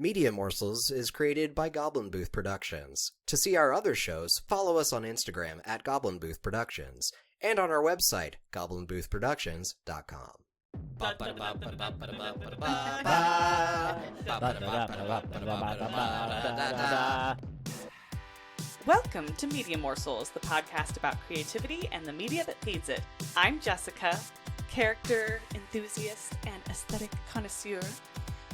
Media Morsels is created by Goblin Booth Productions. To see our other shows, follow us on Instagram at Goblin Booth Productions and on our website, goblinboothproductions.com. Welcome to Media Morsels, the podcast about creativity and the media that feeds it. I'm Jessica, character enthusiast and aesthetic connoisseur.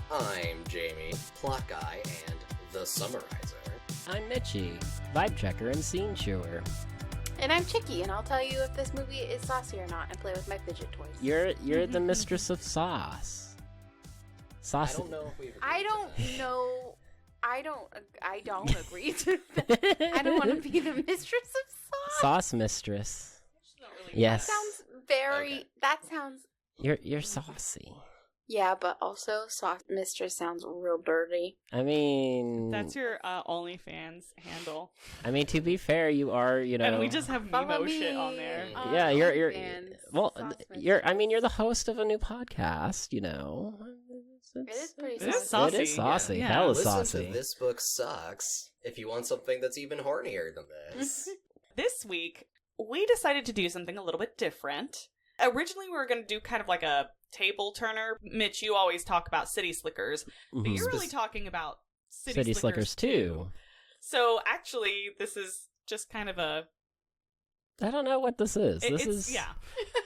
I'm Jamie, plot guy and the summarizer. I'm Mitchie, vibe checker and scene chewer. And I'm Chicky, and I'll tell you if this movie is saucy or not and play with my fidget toys. You're the mistress of sauce. Sauce. I don't know if we've I don't agree to that. I don't want to be the mistress of sauce. Sauce mistress. Yes. That sounds You're saucy. Yeah, but also sauce mistress sounds real dirty. I mean, That's your OnlyFans handle. I mean, to be fair, you are, And we just have Follow Nemo shit on there. Yeah, you're OnlyFans, well, sauce you're mistress. you're the host of a new podcast, It is pretty It is saucy. It is saucy. Yeah. Hella Listen saucy. to This Book Sucks if you want something that's even hornier than this. This week, we decided to do something a little bit different. Originally, we were going to do kind of like a table turner. Mitch, you always talk about City Slickers, but Mhm. you're really talking about City Slickers 2. So actually, this is just kind of a... I don't know what this is. Yeah.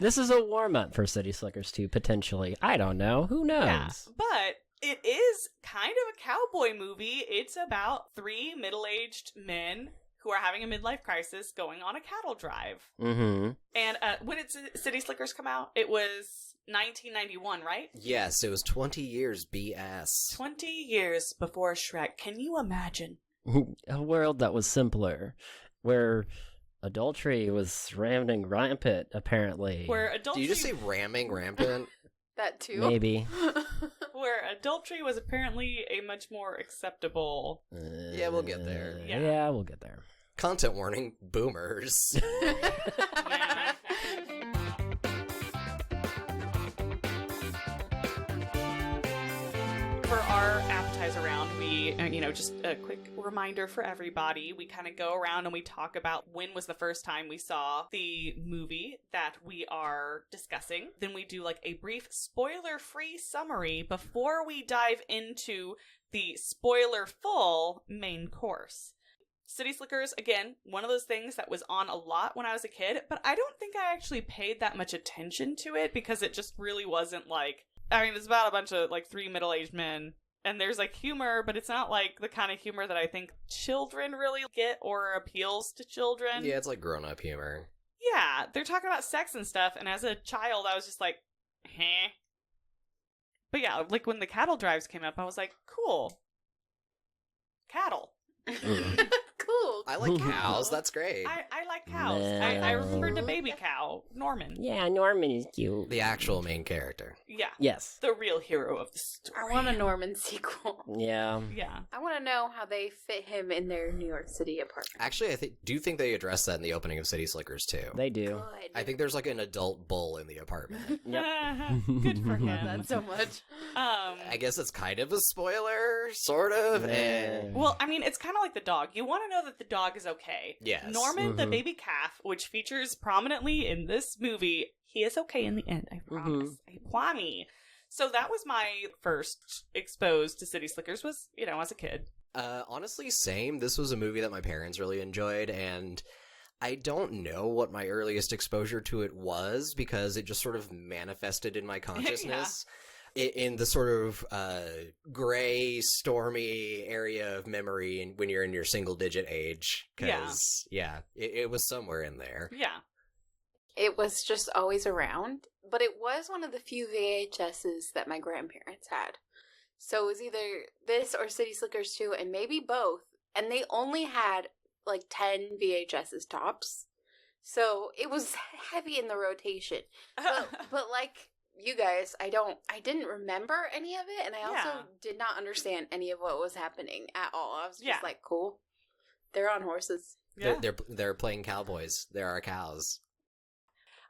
This is a warm up for City Slickers 2 potentially. I don't know. Who knows? Yeah, but it is kind of a cowboy movie. It's about three middle-aged men who are having a midlife crisis going on a cattle drive. Mm-hmm. And when did City Slickers come out? It was 1991, right? Yes, it was 20 years BS. 20 years before Shrek. Can you imagine? A world that was simpler, where adultery was running rampant, apparently. Where Do adultery, you just say ramming rampant? That too. Maybe. where adultery was apparently a much more acceptable... Yeah, we'll get there. Yeah. We'll get there. Content warning, boomers. Yeah. For our appetizer round, we, just a quick reminder for everybody, we kind of go around and we talk about when was the first time we saw the movie that we are discussing. Then we do like a brief spoiler-free summary before we dive into the spoiler-full main course. City Slickers, again, one of those things that was on a lot when I was a kid, but I don't think I actually paid that much attention to it because it just really wasn't like... I mean, it's about a bunch of, like, three middle-aged men, and there's, like, humor, but it's not, like, the kind of humor that I think children really get or appeals to children. Yeah, it's like grown-up humor. Yeah, they're talking about sex and stuff, and as a child, I was just like, heh. But yeah, like, when the cattle drives came up, I was like, cool. Cattle. Cool. I like cows, that's great. I like cows. I remembered the baby cow, Norman. Yeah, Norman is cute. The actual main character. Yeah. Yes. The real hero of the story. I want a Norman sequel. Yeah. Yeah. I want to know how they fit him in their New York City apartment. Actually, I do think they address that in the opening of City Slickers too. They do. Good. I think there's like an adult bull in the apartment. Yep. Good for I him. love that so much. I guess it's kind of a spoiler, sort of. And Well, I mean, it's kind of like the dog. You want to know that the dog is okay. Yes. Norman, the Mhm. baby calf, which features prominently in this movie, he is okay in the end. I promise. I promise. So that was my first exposed to City Slickers was, as a kid. honestly, same. This was a movie that my parents really enjoyed, and I don't know what my earliest exposure to it was because it just sort of manifested in my consciousness. In the sort of gray, stormy area of memory when you're in your single-digit age. Because, it was somewhere in there. Yeah. It was just always around, but it was one of the few VHSs that my grandparents had. So it was either this or City Slickers 2, and maybe both. And they only had like 10 VHSs tops. So it was heavy in the rotation. But like you guys, I didn't remember any of it, and I also did not understand any of what was happening at all. I was just like, cool. They're on horses. Yeah. They're playing cowboys. There are cows.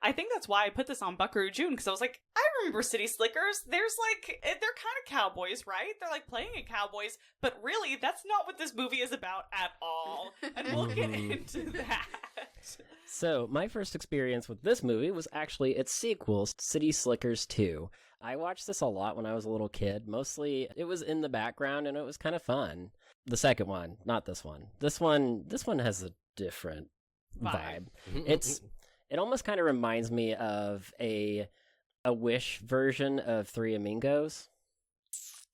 I think that's why I put this on Buckaroo June, because I was like, I remember City Slickers. There's like, they're kind of cowboys, right? They're like playing at cowboys, but really, that's not what this movie is about at all. And we'll get into that. So, my first experience with this movie was actually its sequel, City Slickers 2. I watched this a lot when I was a little kid. Mostly, it was in the background, and it was kind of fun. The second one, not this one. This one has a different vibe. It almost kind of reminds me of a Wish version of Three Amigos.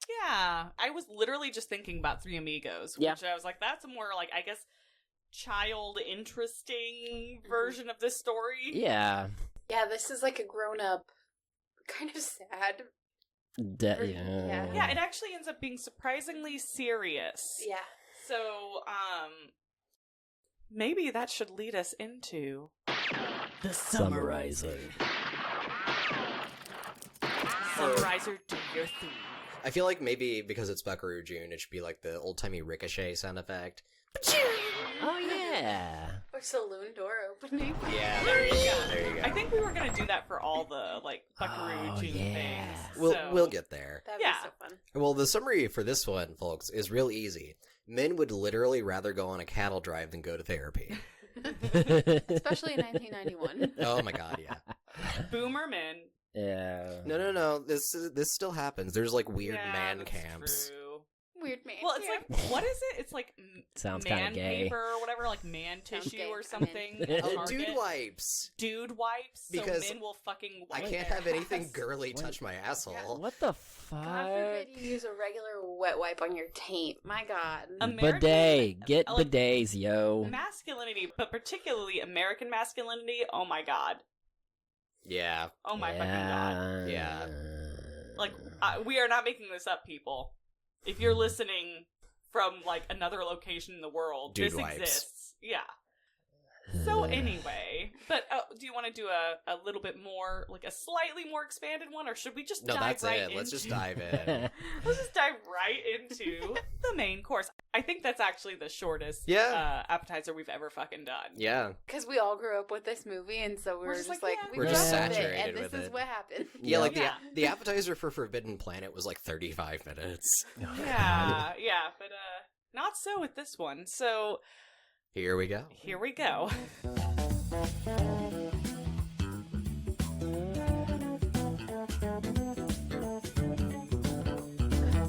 Yeah, I was literally just thinking about Three Amigos, which I was like, that's a more like, I guess, child interesting version of this story. Yeah. Yeah, this is like a grown-up, kind of sad. Yeah, it actually ends up being surprisingly serious. Yeah. So, maybe that should lead us into the Summarizer. Summarizer, do your thing. I feel like maybe because it's Buckaroo June, it should be like the old-timey ricochet sound effect. Oh, yeah. Or saloon door opening. Yeah, there you go. I think we were going to do that for all the, like, Buckaroo June things. We'll get there. That'd be so fun. Well, the summary for this one, folks, is real easy. Men would literally rather go on a cattle drive than go to therapy. Especially in 1991. Oh my god, yeah. Boomer men. Yeah. No. This still happens. There's like weird man that's camps. True. Weird man. Well, it's like, what is it? It's like Sounds man kind of gay. paper or whatever, like man tissue gay. or something. Oh, dude wipes. Dude wipes. Because so men will fucking wipe I can't their have anything ass. girly touch my asshole. What the fuck? God forbid you use a regular wet wipe on your taint. My God. American- Bidet. Get like, bidets, yo. masculinity, but particularly American masculinity. Oh my god. Yeah. Oh my fucking god. Yeah. Like, we are not making this up, people. If you're listening from, like, another location in the world, Dude this wipes. exists. Yeah. So anyway, but do you want to do a little bit more, like a slightly more expanded one, or should we just dive that's right it. into... Let's just dive in. Let's just dive right into the main course. I think that's actually the shortest appetizer we've ever fucking done. Yeah. Because we all grew up with this movie, and so we were just like, yeah, we we're grew just up with it, saturated and this with is it. what happened. Yeah, like Yeah. the appetizer for Forbidden Planet was like 35 minutes. Yeah, but not so with this one. So Here we go. here we go.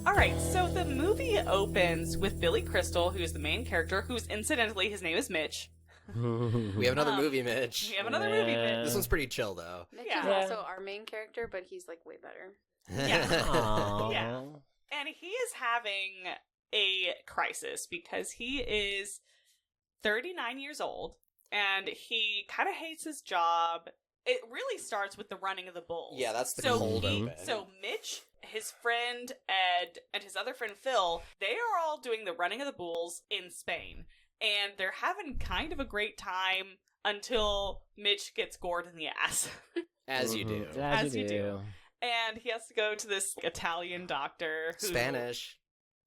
Alright, so the movie opens with Billy Crystal, who is the main character, who's incidentally, his name is Mitch. We have another movie, Mitch. We have another movie, Mitch. This one's pretty chill, though. Mitch Yeah. is also our main character, but he's like way better. Aw. Yeah. And he is having a crisis because he is 39 years old and he kind of hates his job. It really starts with the running of the bulls. Yeah, that's the cold open. So Mitch, his friend Ed, and his other friend Phil, they are all doing the running of the bulls in Spain. And they're having kind of a great time until Mitch gets gored in the ass. As you do. As you do. And he has to go to this Italian doctor who... Spanish.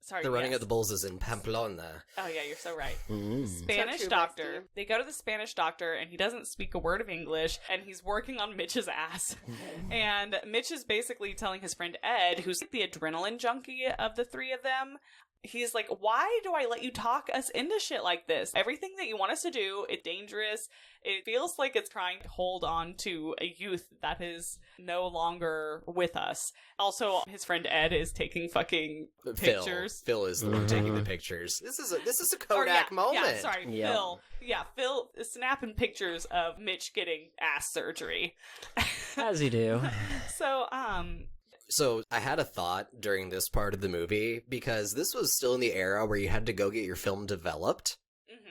Sorry, The running yes. of the bulls is in Pamplona. Oh yeah, you're so right. Mm. Spanish So true, doctor. bestie. They go to the Spanish doctor and he doesn't speak a word of English and he's working on Mitch's ass. And Mitch is basically telling his friend Ed, who's the adrenaline junkie of the three of them, he's like, why do I let you talk us into shit like this? Everything that you want us to do, it's dangerous. It feels like it's trying to hold on to a youth that is no longer with us. Also, his friend Ed is taking fucking pictures. Phil is the one taking the pictures. This is a Kodak moment. Yeah, sorry, Yeah. Phil. Yeah, Phil is snapping pictures of Mitch getting ass surgery. As you do. So I had a thought during this part of the movie, because this was still in the era where you had to go get your film developed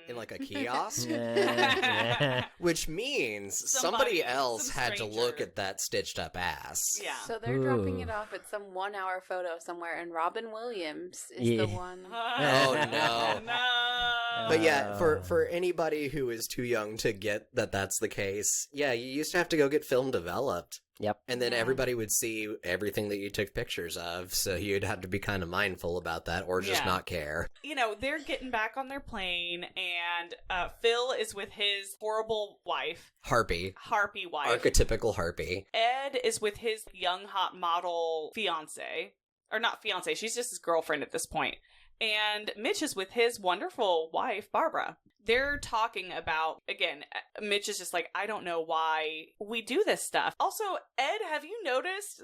in like a kiosk, Yeah. which means somebody else had to look at that stitched up ass. Yeah. So they're dropping Ooh. it off at some 1 hour photo somewhere, and Robin Williams is Yeah. the one. Oh, no. No. But yeah, for anybody who is too young to get that that's the case, yeah, you used to have to go get film developed. Yep. And then Yeah. everybody would see everything that you took pictures of, so you'd have to be kind of mindful about that or just Yeah. not care. You know, they're getting back on their plane, and Phil is with his horrible wife, Harpy. Harpy wife. Archetypical Harpy. Ed is with his young hot model fiance. Or not fiance, she's just his girlfriend at this point. And Mitch is with his wonderful wife, Barbara. They're talking about, again, Mitch is just like, I don't know why we do this stuff. Also, Ed, have you noticed,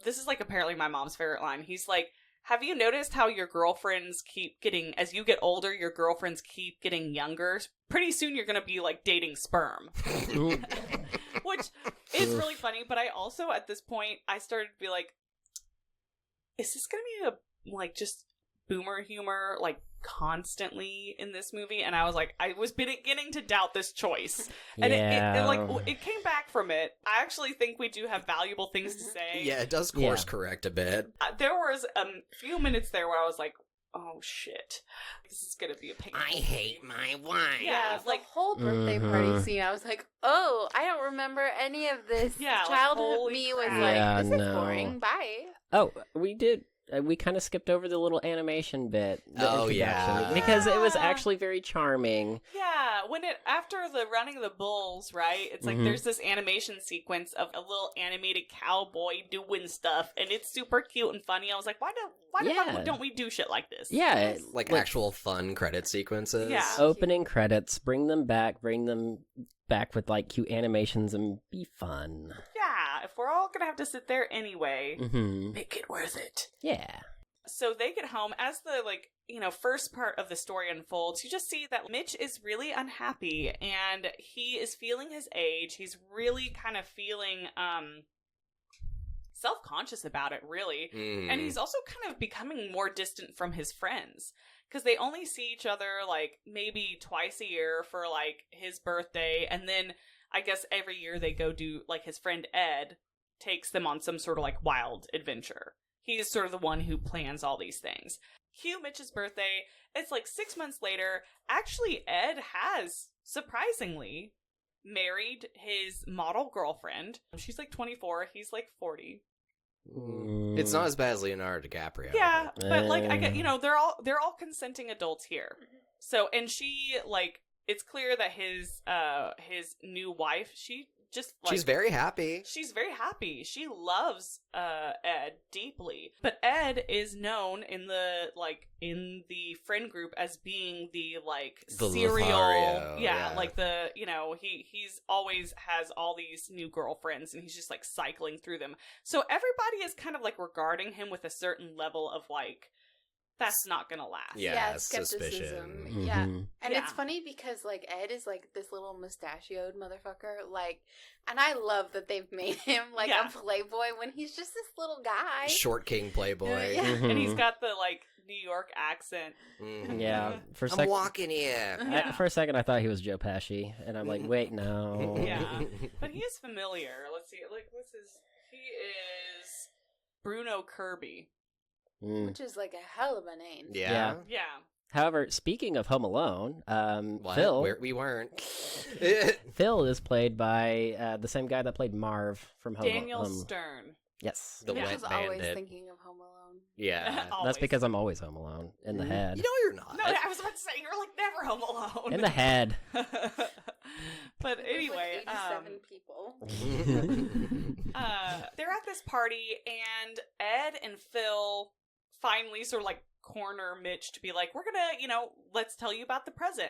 this is like apparently my mom's favorite line. He's like, have you noticed how your girlfriends keep getting, as you get older, your girlfriends keep getting younger? Pretty soon you're going to be like dating sperm. Which is really funny, but I also, at this point, I started to be like, is this going to be a, like, just boomer humor, like, constantly in this movie? And I was like, I was beginning to doubt this choice. And it came back from it. I actually think we do have valuable things to say. Yeah, it does course correct a bit. There was a few minutes there where I was like, oh shit, this is gonna be a pain. I hate my wife. Yeah, The like, whole birthday party scene, I was like, oh, I don't remember any of this. Yeah, like, Childhood holy me was crap. Yeah, like, this is no. boring. Bye. Oh, we did. We kind of skipped over the little animation bit. The Oh, introduction, yeah. because it was Yeah. actually very charming. yeah, when it, after the running of the bulls, right, it's like Mhm. there's this animation sequence of a little animated cowboy doing stuff, and it's super cute and funny. I was like, why the Yeah. fuck don't we do shit like this? Yeah, Like actual fun credit sequences. Yeah. opening credits. Bring them back with like cute animations and be fun. Yeah, if we're all gonna have to sit there anyway, Mm-hmm. make it worth it. Yeah. So they get home. As the, like, you know, first part of the story unfolds, you just see that Mitch is really unhappy, and he is feeling his age. He's really kind of feeling self-conscious about it, really. Mm. And he's also kind of becoming more distant from his friends, because they only see each other like maybe twice a year for like his birthday, and then I guess every year they go do, like, his friend Ed takes them on some sort of like wild adventure. He's sort of the one who plans all these things. Cue Mitch's birthday. It's like 6 months later. Actually, Ed has, surprisingly, married his model girlfriend. She's like 24. He's like 40. It's not as bad as Leonardo DiCaprio. Yeah, but like, I get, you know, they're all consenting adults here. So, and she, like, it's clear that his new wife, she just, like, She's very happy. she's very happy. She loves Ed deeply. But Ed is known in the friend group as being the, like, The serial, Lothario, yeah, yeah. like the, you know, he's always has all these new girlfriends, and he's just like cycling through them. So everybody is kind of like regarding him with a certain level of like, that's not gonna last. Yeah, skepticism. suspicion. Yeah. Mhm. And Yeah. it's funny because, like, Ed is, like, this little mustachioed motherfucker. Like, and I love that they've made him, like, Yeah. a playboy when he's just this little guy. Short king playboy. Yeah. And he's got the, like, New York accent. Mhm. Yeah. For a I'm sec- walking here. Yeah. for a second, I thought he was Joe Pesci, and I'm like, wait, no. Yeah. But he is familiar. Let's see, like, he is Bruno Kirby. Mm. Which is, like, a hell of a name. Yeah. Yeah. However, speaking of Home Alone, What? Phil We weren't. Phil is played by the same guy that played Marv from Home Daniel Alone. Stern. Yes. The Yeah. I wet was always bandit. thinking of Home Alone. Yeah. Always. That's because I'm always home alone in the head. You know you're not. No, I was about to say, you're, like, never home alone. In the head. But anyway, There's, like, 87 people. they're at this party, and Ed and Phil finally sort of like corner Mitch to be like, we're gonna, you know, let's tell you about the present.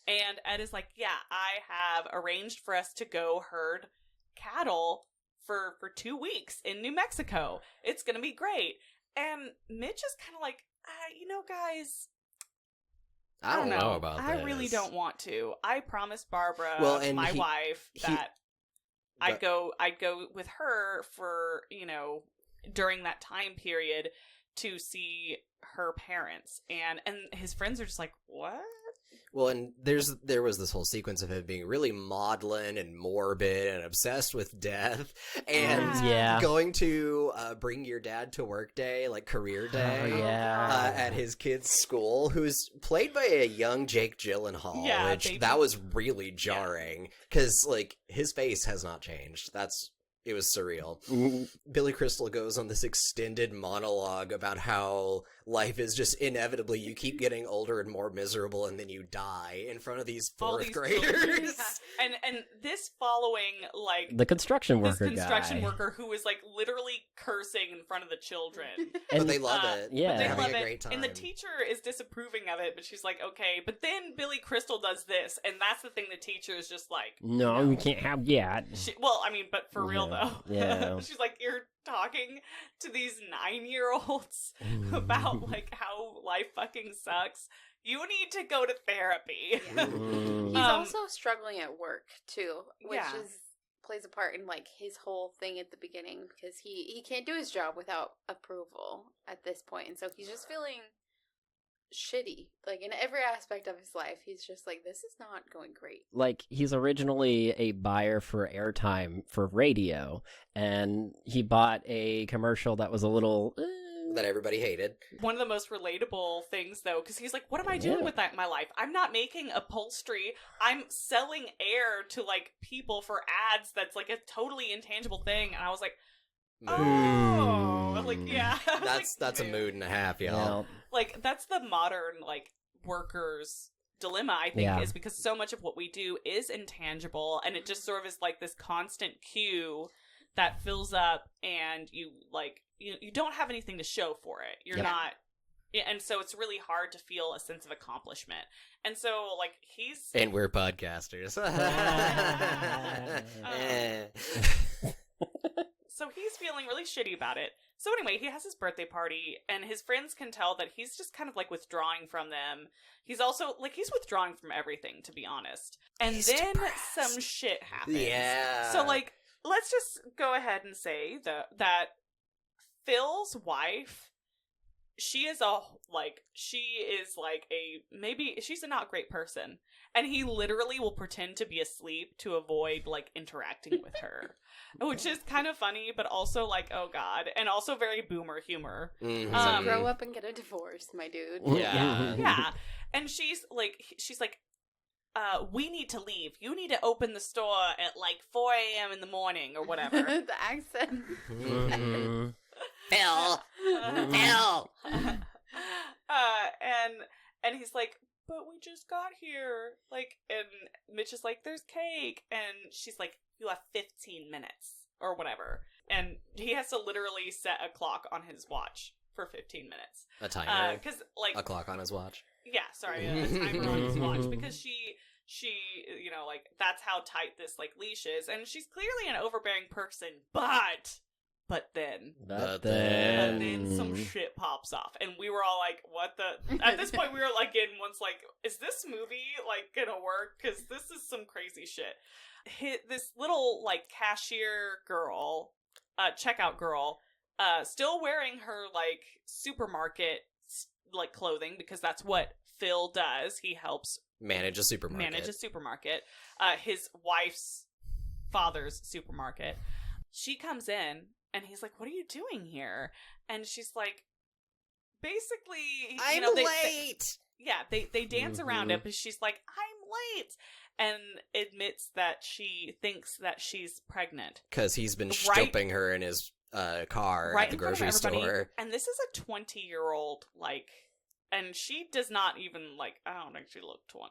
And Ed is like, yeah, I have arranged for us to go herd cattle for 2 weeks in New Mexico. It's gonna be great. And Mitch is kind of like, you know, guys, I don't know about this. I really don't want to. I promised Barbara, and my wife, he- that I'd go with her for, you know, during that time period to see her parents. And his friends are just like, what? Well, and there was this whole sequence of him being really maudlin and morbid and obsessed with death, and Yeah. going to bring your dad to work day, like career day, Oh, yeah. at his kid's school, who's played by a young Jake Gyllenhaal, Yeah, which baby. that was really jarring because like his face has not changed. That's It was surreal. Mhm. Billy Crystal goes on this extended monologue about how life is just inevitably, you keep getting older and more miserable, and then you die in front of these All fourth these graders. children. Yeah. And this following, like, The construction this worker construction guy. worker who is, like, literally cursing in front of the children. But And they love it. yeah. But they They're having love a it. great time. And the teacher is disapproving of it, but she's like, okay. But then Billy Crystal does this, and that's the thing the teacher is just like, no, you can't have that. well, I mean, but for real, Yeah. though. Yeah. She's like, you're talking to these 9-year-olds about, like, how life fucking sucks. You need to go to therapy. Yeah. Mm. He's also struggling at work too, which Yeah. plays a part in like his whole thing at the beginning because he can't do his job without approval at this point, and so he's just feeling shitty, like in every aspect of his life. He's just like, this is not going great. Like, he's originally a buyer for airtime for radio, and he bought a commercial that was a little That everybody hated. One of the most relatable things, though, because he's like, what am I doing Yeah. with that in my life? I'm not making upholstery. I'm selling air to, like, people for ads that's, like, a totally intangible thing. And I was like, oh. Like, yeah. I was like, That's a man. mood and a half, y'all. Well, Like, that's the modern, like, workers' dilemma, I think, Yeah. is because so much of what we do is intangible, and it just sort of is, like, this constant cue that fills up, and you, like, you don't have anything to show for it. You're Yep. not... And so it's really hard to feel a sense of accomplishment. And so, like, he's... And we're podcasters. So he's feeling really shitty about it. So anyway, he has his birthday party, and his friends can tell that he's just kind of, like, withdrawing from them. He's also, like, he's withdrawing from everything, to be honest. And He's then depressed. some shit happens. Yeah. So, like, let's just go ahead and say that Phil's wife, she's a not great person. And he literally will pretend to be asleep to avoid, like, interacting with her. Which is kind of funny, but also, like, oh god. And also very boomer humor. Mhm. So grow up and get a divorce, my dude. Yeah. Yeah. And she's like, we need to leave. You need to open the store at, like, 4 a.m. in the morning or whatever. The accent. mhm. Phil. Phil. And he's like, but we just got here. Like, and Mitch is like, there's cake. And she's like, you have 15 minutes or whatever. And he has to literally set a clock on his watch for 15 minutes. A timer. Because, like, A clock on his watch. yeah, sorry, a timer on his watch. Because she, you know, like, that's how tight this, like, leash is. And she's clearly an overbearing person, but then some shit pops off, and we were all like, what the... At this point, we were, like, in once, like, is this movie, like, gonna work? Because this is some crazy shit. This little, like, cashier girl, checkout girl, still wearing her, like, supermarket, like, clothing, because that's what Phil does. He helps Manage a supermarket. His wife's father's supermarket. She comes in, and he's like, what are you doing here? And she's like, basically, I'm you know, late! They dance around it, but she's like, I'm late! And admits that she thinks that she's pregnant. Because he's been Right- stopping her in his car Right at the in front of grocery everybody. store. And this is a 20-year-old, like... And she does not even, like, I don't think she looked 20.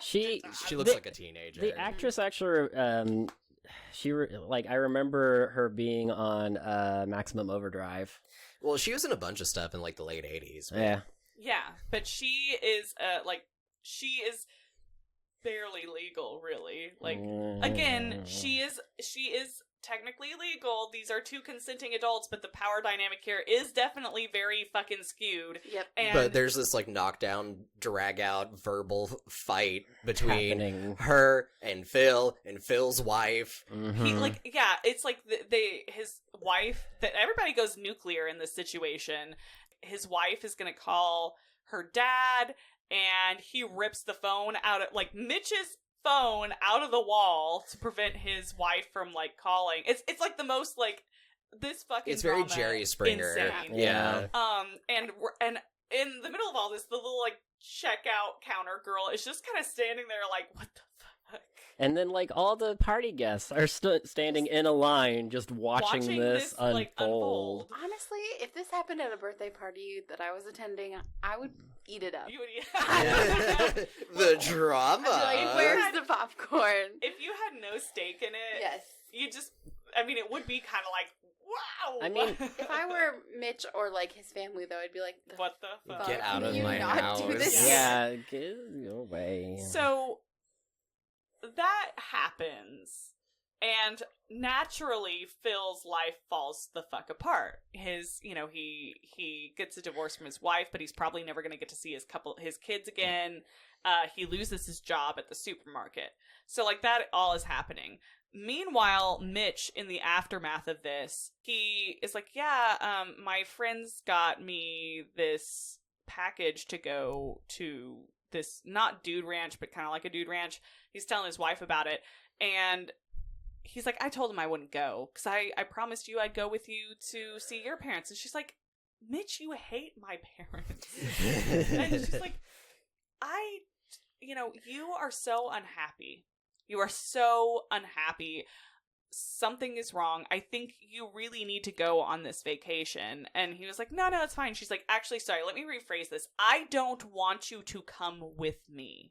She looks like a teenager. The actress actually, I remember her being on Maximum Overdrive. Well, she was in a bunch of stuff in, like, the late 80s. but- Yeah. Yeah, but she is, she is barely legal, really. Like, again, she is technically legal. These are two consenting adults, but the power dynamic here is definitely very fucking skewed. Yep. And But there's this, like, knockdown, drag-out, verbal fight between happening. her and Phil and Phil's wife. Mhm. he, like, yeah, it's like his wife, that everybody goes nuclear in this situation. His wife is gonna call her dad, and he rips the phone out of, like, Mitch's phone out of the wall to prevent his wife from, like, calling. It's like the most, like, this fucking It's very drama, Jerry Springer. insane. Yeah. And in the middle of all this, the little, like, checkout counter girl is just kind of standing there like, what the fuck? And then, like, all the party guests are standing in a line just watching this unfold. Like, unfold. Honestly, if this happened at a birthday party that I was attending, I would eat it up. You would The drama. I'd be like, where's the popcorn? If you had no stake in it, Yes. you just, I mean, it would be kind of like, wow. I mean, If I were Mitch or, like, his family, though, I'd be like, what the fuck? Get out Can of you my not house. do this? yeah, get away. So that happens, and naturally, Phil's life falls the fuck apart. His, he gets a divorce from his wife, but he's probably never going to get to see his kids again. He loses his job at the supermarket. So, like, that all is happening. Meanwhile, Mitch, in the aftermath of this, he is like, yeah, my friends got me this package to go to this, not dude ranch, but kind of like a dude ranch. He's telling his wife about it, and he's like, I told him I wouldn't go, because I promised you I'd go with you to see your parents. And she's like, Mitch, you hate my parents. And she's like, you are so unhappy. You are so unhappy. Something is wrong. I think you really need to go on this vacation. And he was like, no, it's fine. She's like, actually, sorry, let me rephrase this. I don't want you to come with me.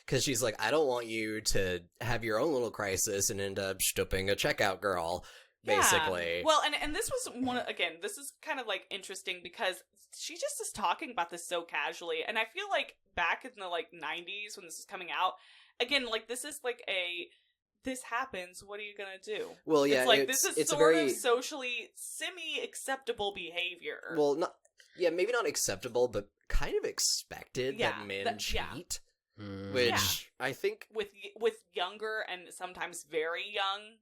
Because she's like, I don't want you to have your own little crisis and end up stooping a checkout girl, basically. Yeah. Well, and this was this is kind of like interesting because she just is talking about this so casually. And I feel like back in the like 90s when this was coming out, again, like this is like this happens, what are you gonna do? Well, yeah, it's like this is it's sort a very of socially semi-acceptable behavior. Well, maybe not acceptable, but kind of expected that men cheat. Which I think with younger and sometimes very young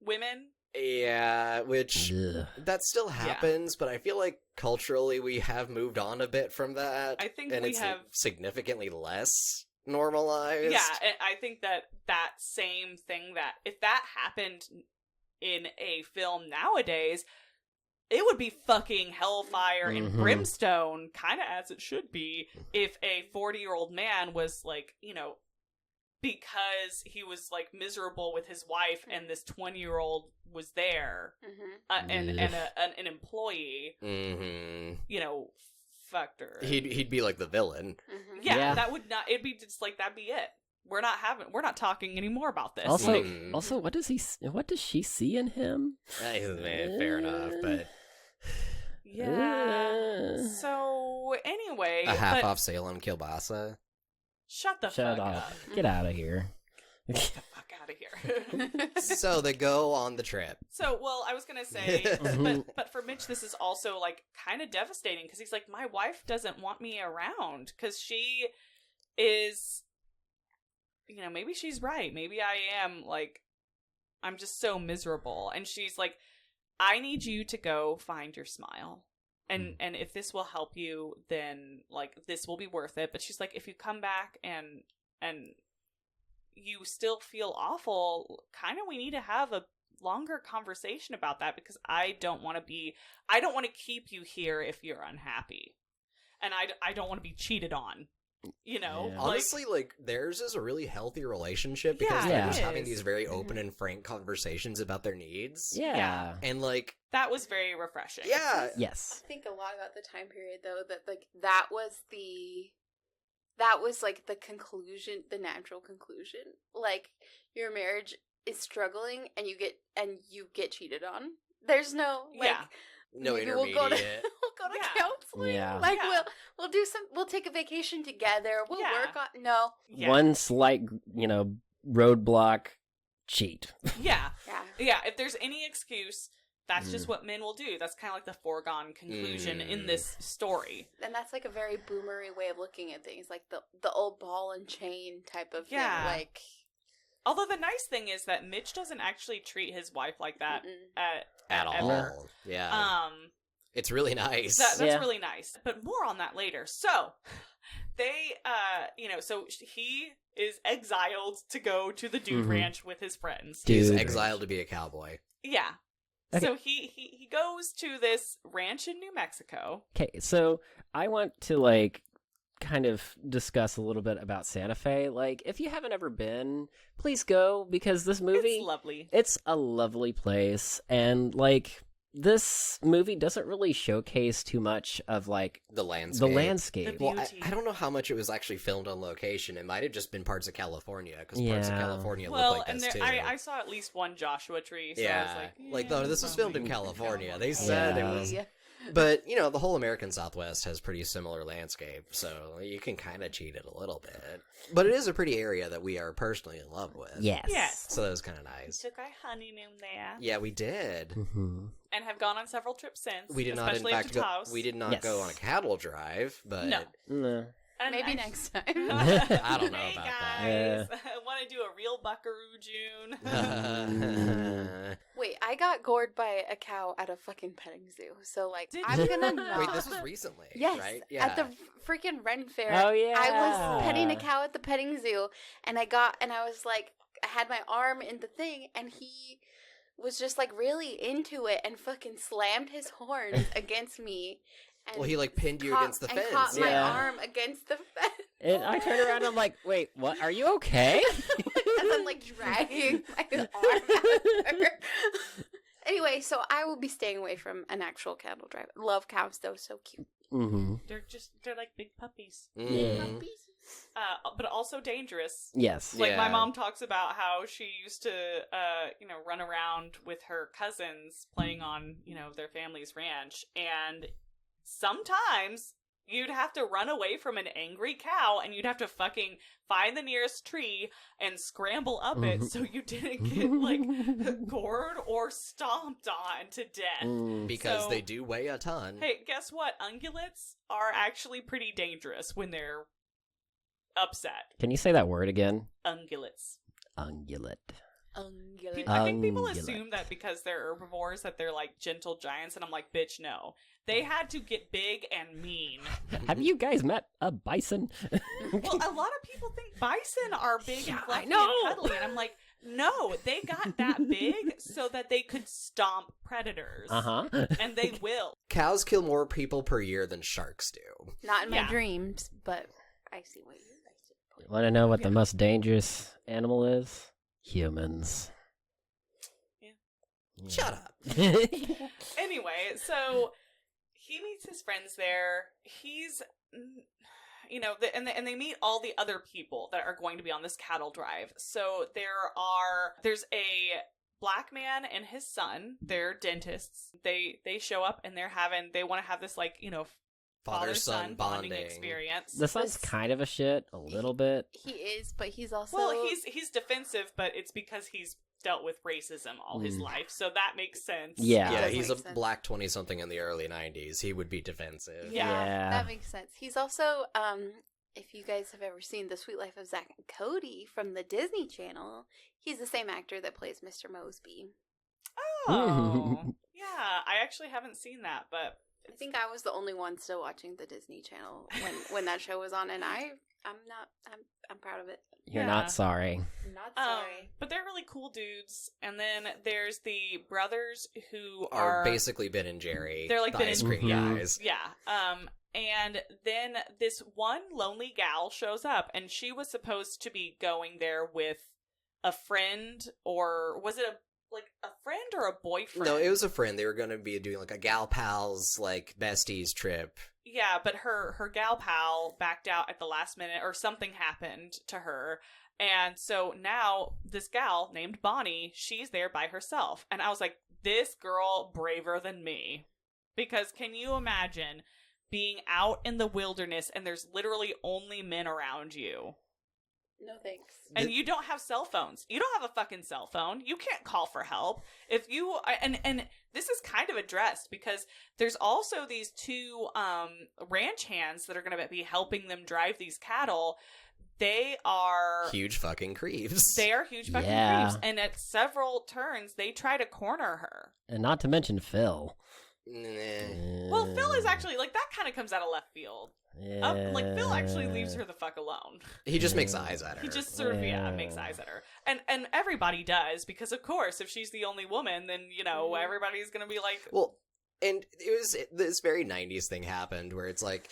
women. Yeah, which that still happens, but I feel like culturally we have moved on a bit from that. I think and we it's have significantly less normalized. Yeah, and I think that same thing, that if that happened in a film nowadays, it would be fucking hellfire and brimstone, kind of as it should be, if a 40-year-old man was like, because he was like miserable with his wife and this 20-year-old was there, and an employee, fucked her. He'd be like the villain. Yeah, that would not. It'd be just like, that'd be it. We're not talking anymore about this. Also, what does she see in him? Fair enough, but yeah. So anyway, a half-off sale on kielbasa. Shut fuck up. Get out of here. Get the fuck out of here. So they go on the trip. So, well, I was gonna say, but for Mitch, this is also like kind of devastating because he's like, my wife doesn't want me around because she is, maybe she's right. Maybe I am like, I'm just so miserable. And she's like, I need you to go find your smile. And if this will help you, then like this will be worth it. But she's like, if you come back and you still feel awful, kind of we need to have a longer conversation about that, because I don't want to keep you here if you're unhappy. And I don't want to be cheated on. Honestly, like theirs is a really healthy relationship because they're just having these very open and frank conversations about their needs. Yeah. And like that was very refreshing. Yeah. Yes. I think a lot about the time period though, that like that was like the conclusion, the natural conclusion. Like your marriage is struggling and you get cheated on. There's no no maybe intermediate. we'll go to counseling. Yeah. Like we'll take a vacation together. We'll work on One slight, roadblock, cheat. Yeah. If there's any excuse, that's just what men will do. That's kind of like the foregone conclusion in this story. And that's like a very boomery way of looking at things, like the old ball and chain type of thing. Like, although the nice thing is that Mitch doesn't actually treat his wife like that at all. Ever. Yeah. It's really nice. That's really nice. But more on that later. So they, so he is exiled to go to the dude ranch with his friends. He's exiled to be a cowboy. Yeah. Okay. So he goes to this ranch in New Mexico. Okay, so I want to kind of discuss a little bit about Santa Fe. Like, if you haven't ever been, please go, because this movie... It's lovely. It's a lovely place, and, like, this movie doesn't really showcase too much of, like... The landscape. The landscape. The Well, beauty. I don't know how much it was actually filmed on location. It might have just been parts of California, because parts of Yeah. California Well, look like and this, there, too. I saw at least one Joshua tree, so I yeah. was like... No, this was filmed in probably California. They said it was... Yeah. But, you know, the whole American Southwest has pretty similar landscape, so you can kind of cheat it a little bit. But it is a pretty area that we are personally in love with. Yes. Yes. So that was kind of We nice. took our honeymoon there. Yeah, we did. Mm-hmm. And have gone on several trips since. We did not, in especially fact, up to Taos. we did not Yes. go on a cattle drive, but... No. No. And Maybe next time. I don't know hey about guys, that. I want to do a real Buckaroo June. Wait, I got gored by a cow at a fucking petting zoo. So, like, Did I'm you? gonna not. Wait, this was recently, Yes, right? at the freaking Ren Fair. Oh, yeah. I was petting a cow at the petting zoo, and I was like, I had my arm in the thing, and he was just like really into it and fucking slammed his horns against me. And Well, he, like, pinned you caught- against the and fence. caught my Yeah. arm against the fence. And I turned around and I'm like, wait, what? Are you okay? As I'm like dragging my arm out of her. Anyway, so I will be staying away from an actual cattle drive. Love cows though, so cute. Mm-hmm. They're like big puppies. Mhm. But also dangerous. Yes. Like my Yeah. mom talks about how she used to, run around with her cousins playing on, their family's ranch, and sometimes you'd have to run away from an angry cow, and you'd have to fucking find the nearest tree and scramble up it so you didn't get like gored or stomped on to death. Mm. Because So- they do weigh a ton. Hey, guess what? Ungulates are actually pretty dangerous when they're upset. Can you say that word again? Ungulates. Ungulate. Ungulate. I think people Ungulate. assume that because they're herbivores that they're like gentle giants, and I'm like, bitch, no. They had to get big and mean. Have you guys met a bison? Well, a lot of people think bison are big Yeah, and I fluffy know. and cuddly, and I'm like, no, they got that big so that they could stomp predators. Uh-huh. And they will. Cows kill more people per year than sharks do. Not in my Yeah. dreams, but I see what you're saying. Want to know what the most dangerous animal is? Humans. Yeah. Shut up. Anyway, so he meets his friends there. He's, and they meet all the other people that are going to be on this cattle drive. So there's a black man and his son. They're dentists. They show up and they want to have this father-son bonding experience. The son's kind of a shit, a little bit. He is, but he's also Well, he's defensive, but it's because he's dealt with racism all his life, so that makes sense. Yeah. Yeah, does he's a make sense. black 20-something in the early 90s. He would be defensive. Yeah. that makes sense. He's also if you guys have ever seen The Sweet Life of Zack and Cody from the Disney Channel, he's the same actor that plays Mr. Mosby. Oh, yeah. I actually haven't seen that, but I think I was the only one still watching the Disney Channel when that show was on, and I'm proud of it. You're Yeah. not sorry. I'm not sorry. but they're really cool dudes. And then there's the brothers who Are basically Ben and Jerry. They're like the Ben ice and cream Mhm. guys. yeah. And then this one lonely gal shows up, and she was supposed to be going there with a friend, or was it a friend or a boyfriend? No, it was a friend. They were going to be doing like a gal pals, like besties trip. Yeah, but her gal pal backed out at the last minute, or something happened to her. And so now this gal named Bonnie, she's there by herself. And I was like, this girl braver than me. Because can you imagine being out in the wilderness and there's literally only men around you? No thanks. And you don't have cell phones. You don't have a fucking cell phone. You can't call for help. If you and this is kind of addressed because there's also these two ranch hands that are going to be helping them drive these cattle. They are Huge fucking creeps. They are huge fucking Yeah. creeps, and at several turns they try to corner her. And not to mention Phil. Nah. Well, Phil is actually like that kind of comes out of left field. Like Phil actually leaves her the fuck alone. He just makes eyes at her. He just sort of makes eyes at her, and everybody does because of course if she's the only woman, then everybody's gonna be like, Well, and it was this very 90s thing happened where it's like,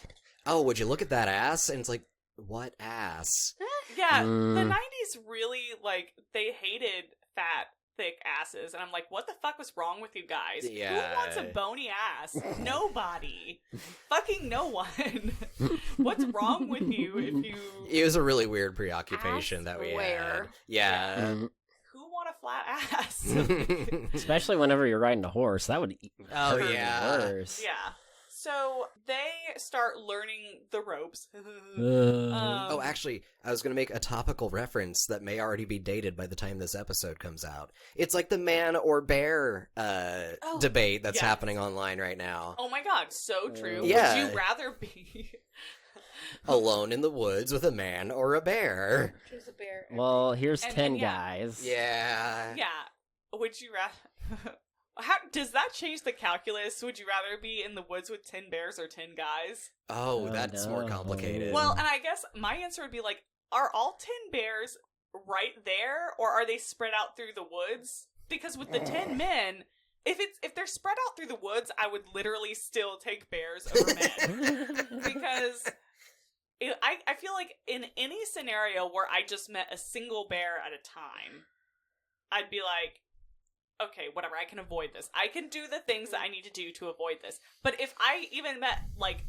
oh, would you look at that ass? And it's like, what ass? Yeah, the 90s really, like, they hated fat, thick asses. And I'm like, what the fuck was wrong with you guys? Yeah. Who wants a bony ass? Nobody. Fucking no one. What's wrong with you if you... It was a really weird preoccupation Ass that we wear. had. Yeah. Who want a flat ass? Especially whenever you're riding a horse, that would Oh, hurt yeah. worse. Yeah. So they start learning the ropes. Oh, actually, I was going to make a topical reference that may already be dated by the time this episode comes out. It's like the man or bear debate that's happening online right now. Oh my god, so true. Yeah. Would you rather be Alone in the woods with a man or a bear? Choose a bear. Well, here's And- 10 and yeah. guys. Yeah. Yeah. Would you rather... How does that change the calculus? Would you rather be in the woods with 10 bears or 10 guys? Oh, Oh, that's more no. complicated. Well, and I guess my answer would be like, are all 10 bears right there, or are they spread out through the woods? Because with the 10 men, if they're spread out through the woods, I would literally still take bears over men. Because I feel like in any scenario where I just met a single bear at a time, I'd be like, okay, whatever, I can avoid this. I can do the things that I need to do to avoid this. But if I even met, like,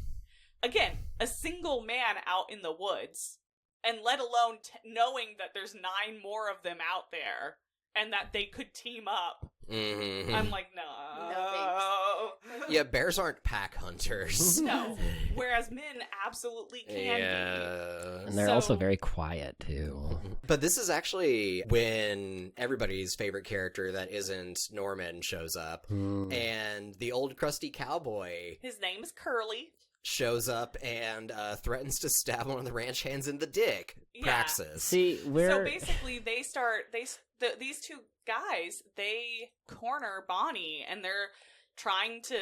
again, a single man out in the woods, and let alone knowing that there's 9 more of them out there, and that they could team up, Mhm. I'm like, no. No, Yeah, bears aren't pack hunters. No. Whereas men absolutely can be. Yeah. And they're So- also very quiet, too. But this is actually when everybody's favorite character that isn't Norman shows up. And the old crusty cowboy His name is Curly. shows up and threatens to stab one of the ranch hands in the dick. Yeah. Praxis. See, we're... So basically, these two guys, they corner Bonnie, and they're trying to,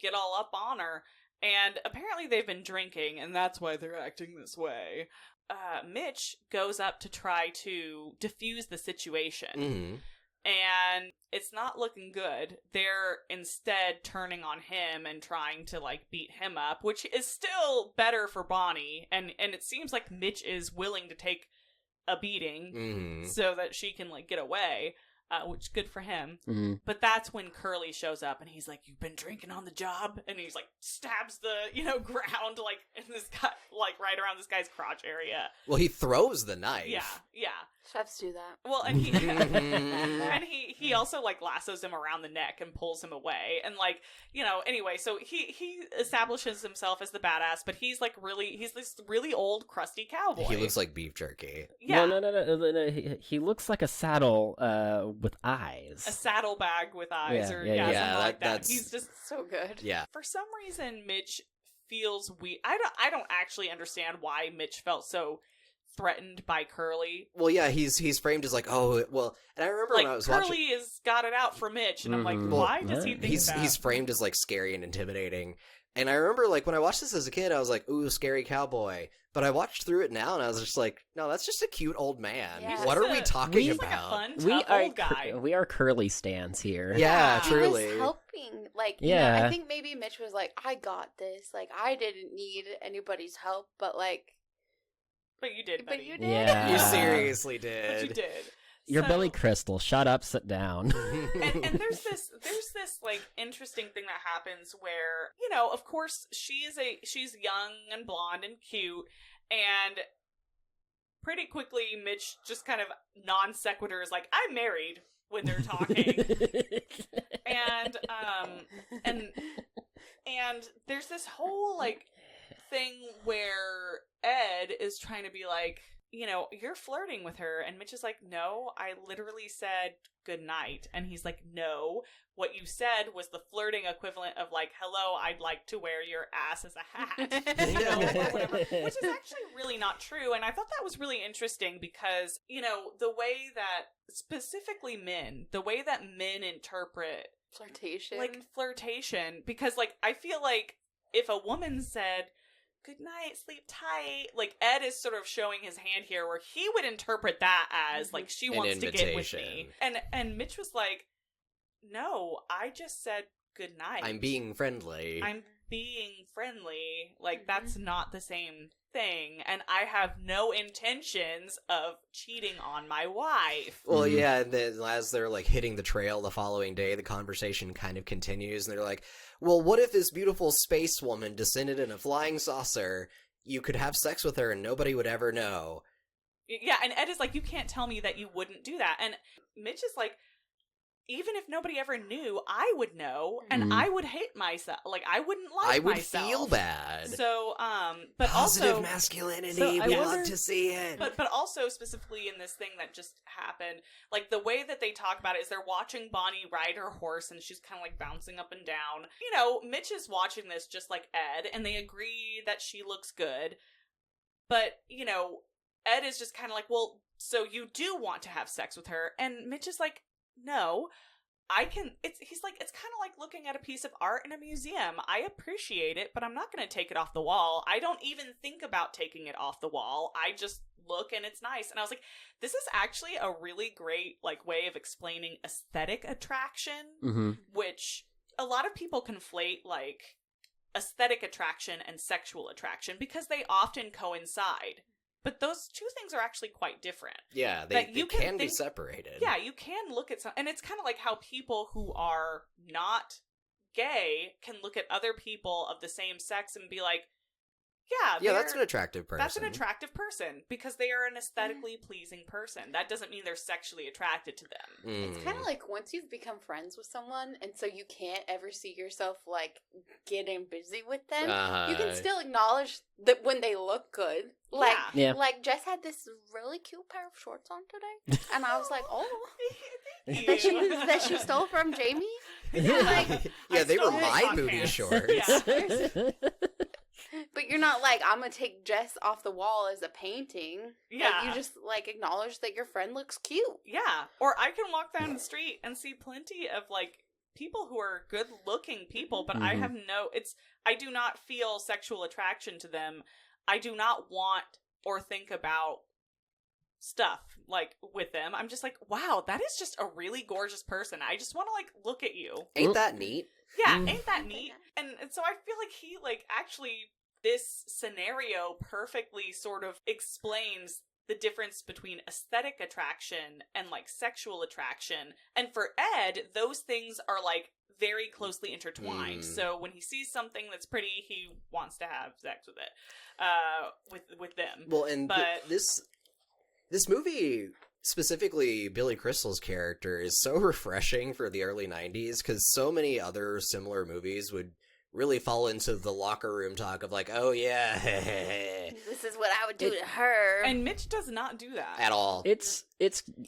get all up on her. And apparently they've been drinking, and that's why they're acting this way. Mitch goes up to try to defuse the situation. Mhm. And it's not looking good. They're instead turning on him and trying to, like, beat him up, which is still better for Bonnie. And it seems like Mitch is willing to take a beating Mhm. so that she can, like, get away, which is good for him. Mhm. But that's when Curly shows up, and he's like, "You've been drinking on the job?" And he's like, stabs the, ground, like, in this guy, like, right around this guy's crotch area. Well, he throws the knife. Yeah. Chefs do that. Well, and he also, like, lassos him around the neck and pulls him away. And, like, anyway, so he establishes himself as the badass, but he's this really old, crusty cowboy. He looks like beef jerky. Yeah. No. He looks like a saddle with eyes. A saddlebag with eyes, Yeah, or yeah, something yeah, like that. that's- He's just So good. Yeah. for some reason Mitch feels weak. I don't actually understand why Mitch felt so threatened by Curly. Well, yeah, he's framed as like, oh, well, and I remember when I Like, was Curly watching... has got it out for Mitch, and I'm like, Mhm. why does he think He's that? he's framed as, like, scary and intimidating. And I remember, like, when I watched this as a kid, I was like, ooh, scary cowboy. But I watched through it now, and I was just like, no, that's just a cute old man. Yeah. What are we talking He's like a about? fun, we tough are old guy. we are Curly stands here. Yeah, He He was truly. helping. Like, Yeah. I think maybe Mitch was like, I got this. Like, I didn't need anybody's help, but, like... But you did, But buddy. you did. Yeah. You seriously But did. you did. You're So- Billy Crystal. Shut up, sit down. and there's this like interesting thing that happens where, of course she's young and blonde and cute, and pretty quickly Mitch just kind of non sequitur is like, I'm married, when they're talking. and there's this whole, like, thing where Ed is trying to be like, you're flirting with her, and Mitch is like, no, I literally said good night. And he's like, no, what you said was the flirting equivalent of, like, hello, I'd like to wear your ass as a hat, or whatever, which is actually really not true. And I thought that was really interesting because, the way that, specifically men, the way that men interpret, Flirtation. like, flirtation, because, like, I feel like if a woman said, good night, sleep tight, like, Ed is sort of showing his hand here where he would interpret that as, like, she An wants to get with invitation. me. And Mitch was like, no, I just said good night. I'm being friendly. I'm being friendly. Like, that's not the same thing, and I have no intentions of cheating on my wife. Well, yeah, and then as they're, like, hitting the trail the following day, the conversation kind of continues, and they're like, well, what if this beautiful space woman descended in a flying saucer? You could have sex with her and nobody would ever know. Yeah, and Ed is like, you can't tell me that you wouldn't do that. And Mitch is like, even if nobody ever knew, I would know, and I would hate myself. Like, I wouldn't like myself. I would feel bad. So, but Positive also... masculinity, So we I love wonder- to see it. But also, specifically in this thing that just happened, like, the way that they talk about it is they're watching Bonnie ride her horse, and she's kind of, like, bouncing up and down. You know, Mitch is watching this just like Ed, and they agree that she looks good. But, you know, Ed is just kind of like, well, so you do want to have sex with her? And Mitch is like, no, he's like, it's kind of like looking at a piece of art in a museum. I appreciate it, but I'm not going to take it off the wall. I don't even think about taking it off the wall. I just look and it's nice. And I was like, this is actually a really great, like, way of explaining aesthetic attraction, which a lot of people conflate, like, aesthetic attraction and sexual attraction because they often coincide. But those two things are actually quite different. Yeah, they can be separated. Yeah, you can look at some... And it's kind of like how people who are not gay can look at other people of the same sex and be like, yeah, that's an attractive person. That's an attractive person because they are an aesthetically pleasing person. That doesn't mean they're sexually attracted to them. It's kind of like once you've become friends with someone and so you can't ever see yourself, like, getting busy with them, you can still acknowledge that when they look good. Like, like Jess had this really cute pair of shorts on today, and I was like, oh, that she stole from Jamie? Like, yeah, they were stole my it. booty shorts. Yeah. But you're not like, I'm gonna take Jess off the wall as a painting. Yeah. Like, you just, like, acknowledge that your friend looks cute. Yeah. Or I can walk down the street and see plenty of, like, people who are good looking people, but I have I do not feel sexual attraction to them. I do not want or think about stuff, like, with them. I'm just like, wow, that is just a really gorgeous person. I just want to, like, look at you. Ain't that neat? Yeah, ain't that neat? And so I feel like he, like, actually, this scenario perfectly sort of explains the difference between aesthetic attraction and, like, sexual attraction. And for Ed, those things are, like, very closely intertwined. So when he sees something that's pretty, he wants to have sex with it, with them. Well, and this movie, specifically Billy Crystal's character, is so refreshing for the early 90s, because so many other similar movies would really fall into the locker room talk of, like, oh yeah, this is what I would do to her. And Mitch does not do that. At all. It's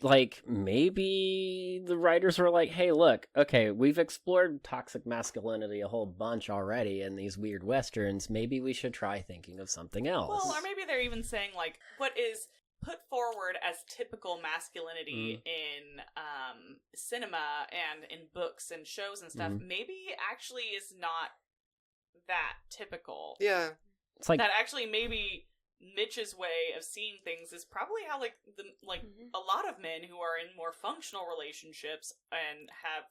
like, maybe the writers were like, hey, look, okay, we've explored toxic masculinity a whole bunch already in these weird westerns. Maybe we should try thinking of something else. Well, or maybe they're even saying, like, what is put forward as typical masculinity in cinema and in books and shows and stuff, maybe actually is not that typical. Yeah. It's like, that actually maybe Mitch's way of seeing things is probably how, like, a lot of men who are in more functional relationships and have,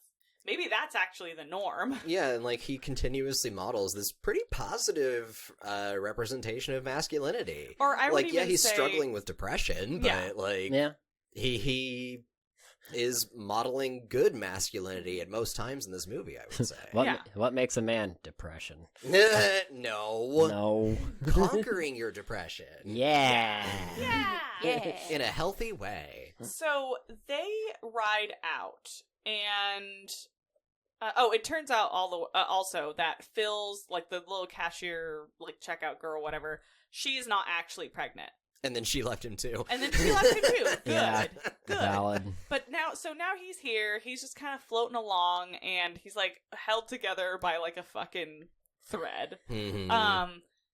maybe that's actually the norm. Yeah, and, like, he continuously models this pretty positive representation of masculinity. Or I would like, even yeah, he's say, struggling with depression, but like, he is modeling good masculinity at most times in this movie, I would say. What makes a man? Depression. No. Conquering your depression. Yeah. In a healthy way. So they ride out, and it turns out also that Phil's, like, the little cashier, like, checkout girl, whatever, she's not actually pregnant. And then she left him too. Good. Yeah. Good. Valid. But now he's here. He's just kind of floating along, and he's, like, held together by, like, a fucking thread.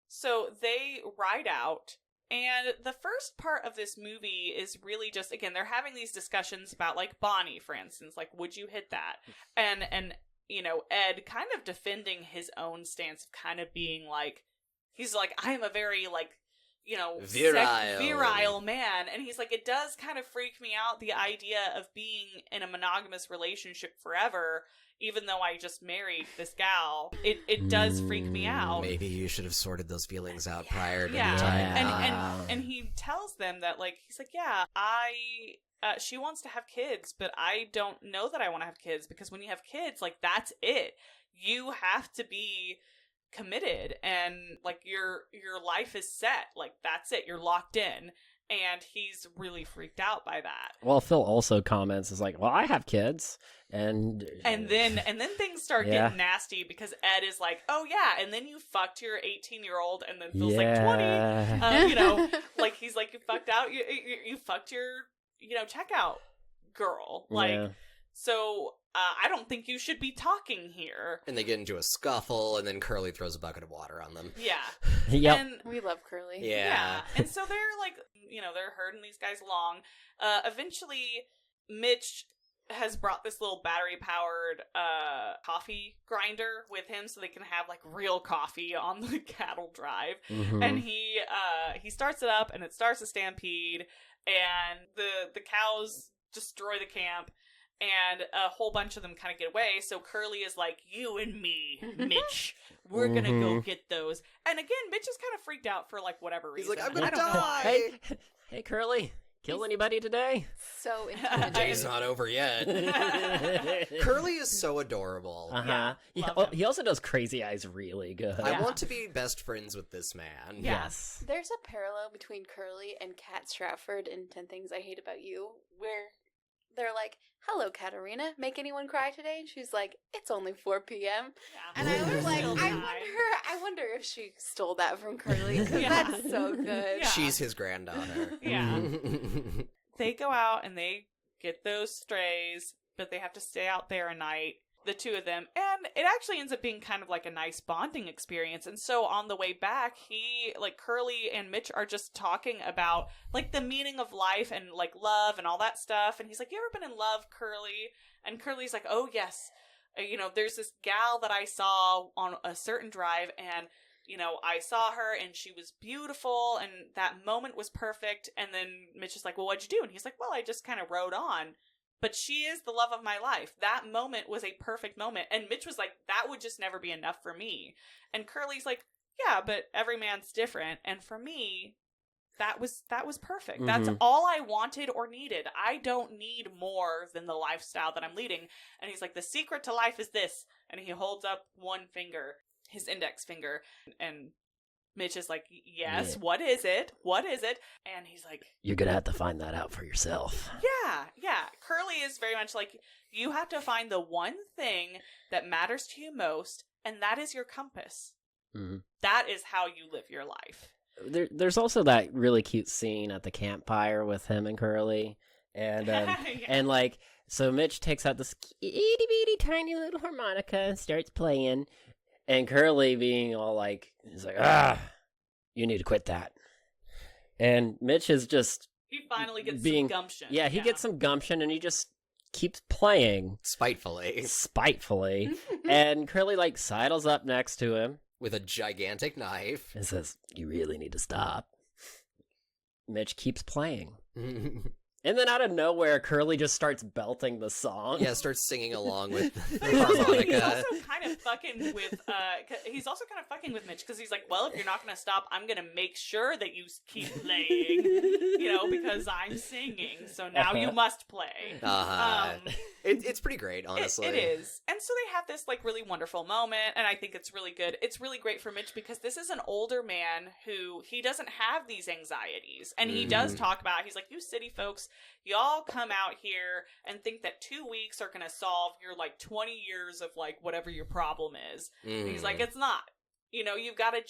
So they ride out, and the first part of this movie is really just, again, they're having these discussions about, like, Bonnie, for instance, like, would you hit that? And you know, Ed kind of defending his own stance of kind of being like, he's like, I am a very, like, you know, virile man. And he's like, it does kind of freak me out, the idea of being in a monogamous relationship forever. even though I just married this gal, it does freak me out. Maybe you should have sorted those feelings out prior to Yeah. time. And he tells them that, like, he's like, yeah, she wants to have kids, but I don't know that I want to have kids, because when you have kids, like, that's it. You have to be committed, and like your life is set. Like, that's it. You're locked in. And he's really freaked out by that. Well, Phil also comments, is like, well, I have kids. And then things start getting nasty, because Ed is like, oh yeah, and then you fucked your 18-year-old, and then Phil's like 20. You know, like, he's like, you fucked out, you fucked your, you know, checkout girl. Like, so I don't think you should be talking here. And they get into a scuffle, and then Curly throws a bucket of water on them. Yeah. Yep. And We love Curly. Yeah. And so they're like, you know, they're herding these guys along. Eventually, Mitch has brought this little battery-powered coffee grinder with him, so they can have, like, real coffee on the cattle drive. Mm-hmm. And he starts it up, and it starts a stampede, and the cows destroy the camp. And a whole bunch of them kind of get away. So Curly is like, you and me, Mitch, we're going to go get those. And again, Mitch is kind of freaked out for, like, whatever reason. He's like, I'm going to know why. die! Hey, Curly, kill anybody today? So The intimidating. day's not over yet. Curly is so adorable. Uh-huh. Yeah, love him. He also does Crazy Eyes really good. I want to be best friends with this man. Yeah. Yes. There's a parallel between Curly and Kat Stratford in 10 Things I Hate About You, where they're like, hello, Katerina, make anyone cry today? And she's like, it's only 4 p.m. Yeah. And I was like, Still I time. wonder if she stole that from Curly, because Yeah. that's so good. Yeah. She's his granddaughter. Yeah. They go out and they get those strays, but they have to stay out there a night, the two of them, and it actually ends up being kind of like a nice bonding experience. And so on the way back, Curly and Mitch are just talking about, like, the meaning of life and, like, love and all that stuff. And he's like, you ever been in love, Curly? And Curly's like, oh yes, you know, there's this gal that I saw on a certain drive, and you know, I saw her and she was beautiful and that moment was perfect. And then Mitch is like, well, what'd you do? And he's like, well, I just kind of rode on. But she is the love of my life. That moment was a perfect moment. And Mitch was like, that would just never be enough for me. And Curly's like, yeah, but every man's different. And for me, that was perfect. Mm-hmm. That's all I wanted or needed. I don't need more than the lifestyle that I'm leading. And he's like, the secret to life is this. And he holds up one finger, his index finger. And Mitch is like, yes, Yeah. what is it? What is it? And he's like, You're going to have to find that out for yourself. yeah. Curly is very much like, you have to find the one thing that matters to you most, and that is your compass. Mm-hmm. That is how you live your life. There's also that really cute scene at the campfire with him and Curly. And, Yeah. and like, so Mitch takes out this itty bitty tiny little harmonica and starts playing. And Curly being all like, he's like, you need to quit that. And Mitch is just, He finally gets being- some gumption. yeah, he gets some gumption and he just keeps playing Spitefully. spitefully. And Curly like sidles up next to him With a gigantic knife. and says, you really need to stop. Mitch keeps playing. And then out of nowhere, Curly just starts belting the song. Yeah, starts singing along with But the he's also harmonica. kind of fucking with Mitch, because he's like, well, if you're not going to stop, I'm going to make sure that you keep playing, you know, because I'm singing. So now you must play. Uh-huh. It's pretty great, honestly. It is. And so they have this, like, really wonderful moment, and I think it's really good. It's really great for Mitch because this is an older man who, he doesn't have these anxieties. And he does talk about, he's like, you city folks, y'all come out here and think that 2 weeks are going to solve your, like, 20 years of, like, whatever your problem is. And he's like, it's not. You know, you've got to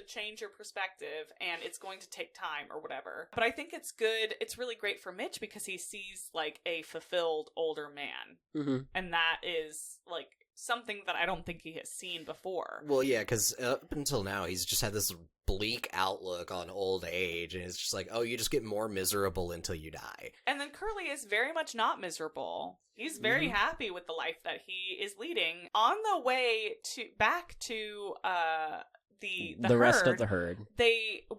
change your perspective, and it's going to take time or whatever. But I think it's good. It's really great for Mitch because he sees, like, a fulfilled older man. Mm-hmm. And that is, like, something that I don't think he has seen before. Well, yeah, because up until now, he's just had this bleak outlook on old age, and it's just like, oh, you just get more miserable until you die. And then Curly is very much not miserable. He's very happy with the life that he is leading. On the way back to the rest of herd, the herd.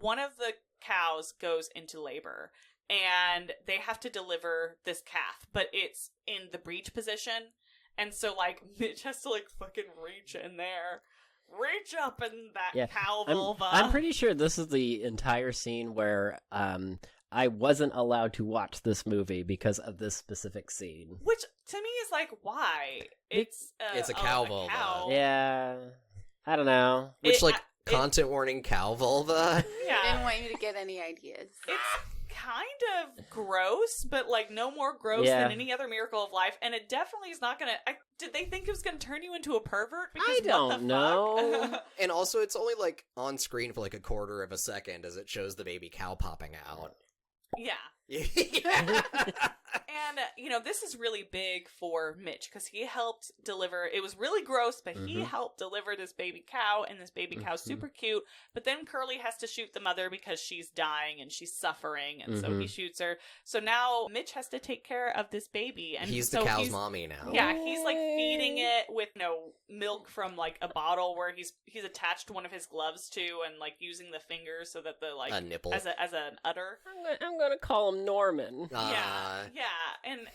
one of the cows goes into labor, and they have to deliver this calf, but it's in the breech position. And so, like, Mitch has to, like, fucking reach in there. Reach up in that Yeah, cow vulva. I'm pretty sure this is the entire scene where I wasn't allowed to watch this movie because of this specific scene. Which, to me, is like, why? It's a cow vulva. Cow. Yeah, I don't know. Which, content warning, cow vulva? Yeah. I didn't want you to get any ideas. It's kind of gross, but, like, no more gross than any other miracle of life. And it definitely is not gonna... did they think it was gonna turn you into a pervert? Because I don't know. And also, it's only, like, on screen for, like, a quarter of a second as it shows the baby cow popping out. Yeah. Yeah. And, you know, this is really big for Mitch because he helped deliver. It was really gross, but he helped deliver this baby cow, and this baby cow's super cute. But then Curly has to shoot the mother because she's dying and she's suffering, and so he shoots her. So now Mitch has to take care of this baby. And he's the cow's mommy now. Yeah, he's, like, feeding it with, milk from, like, a bottle where he's attached one of his gloves to and, like, using the fingers so that the, like... A nipple. As an udder. I'm gonna call him Norman. Yeah,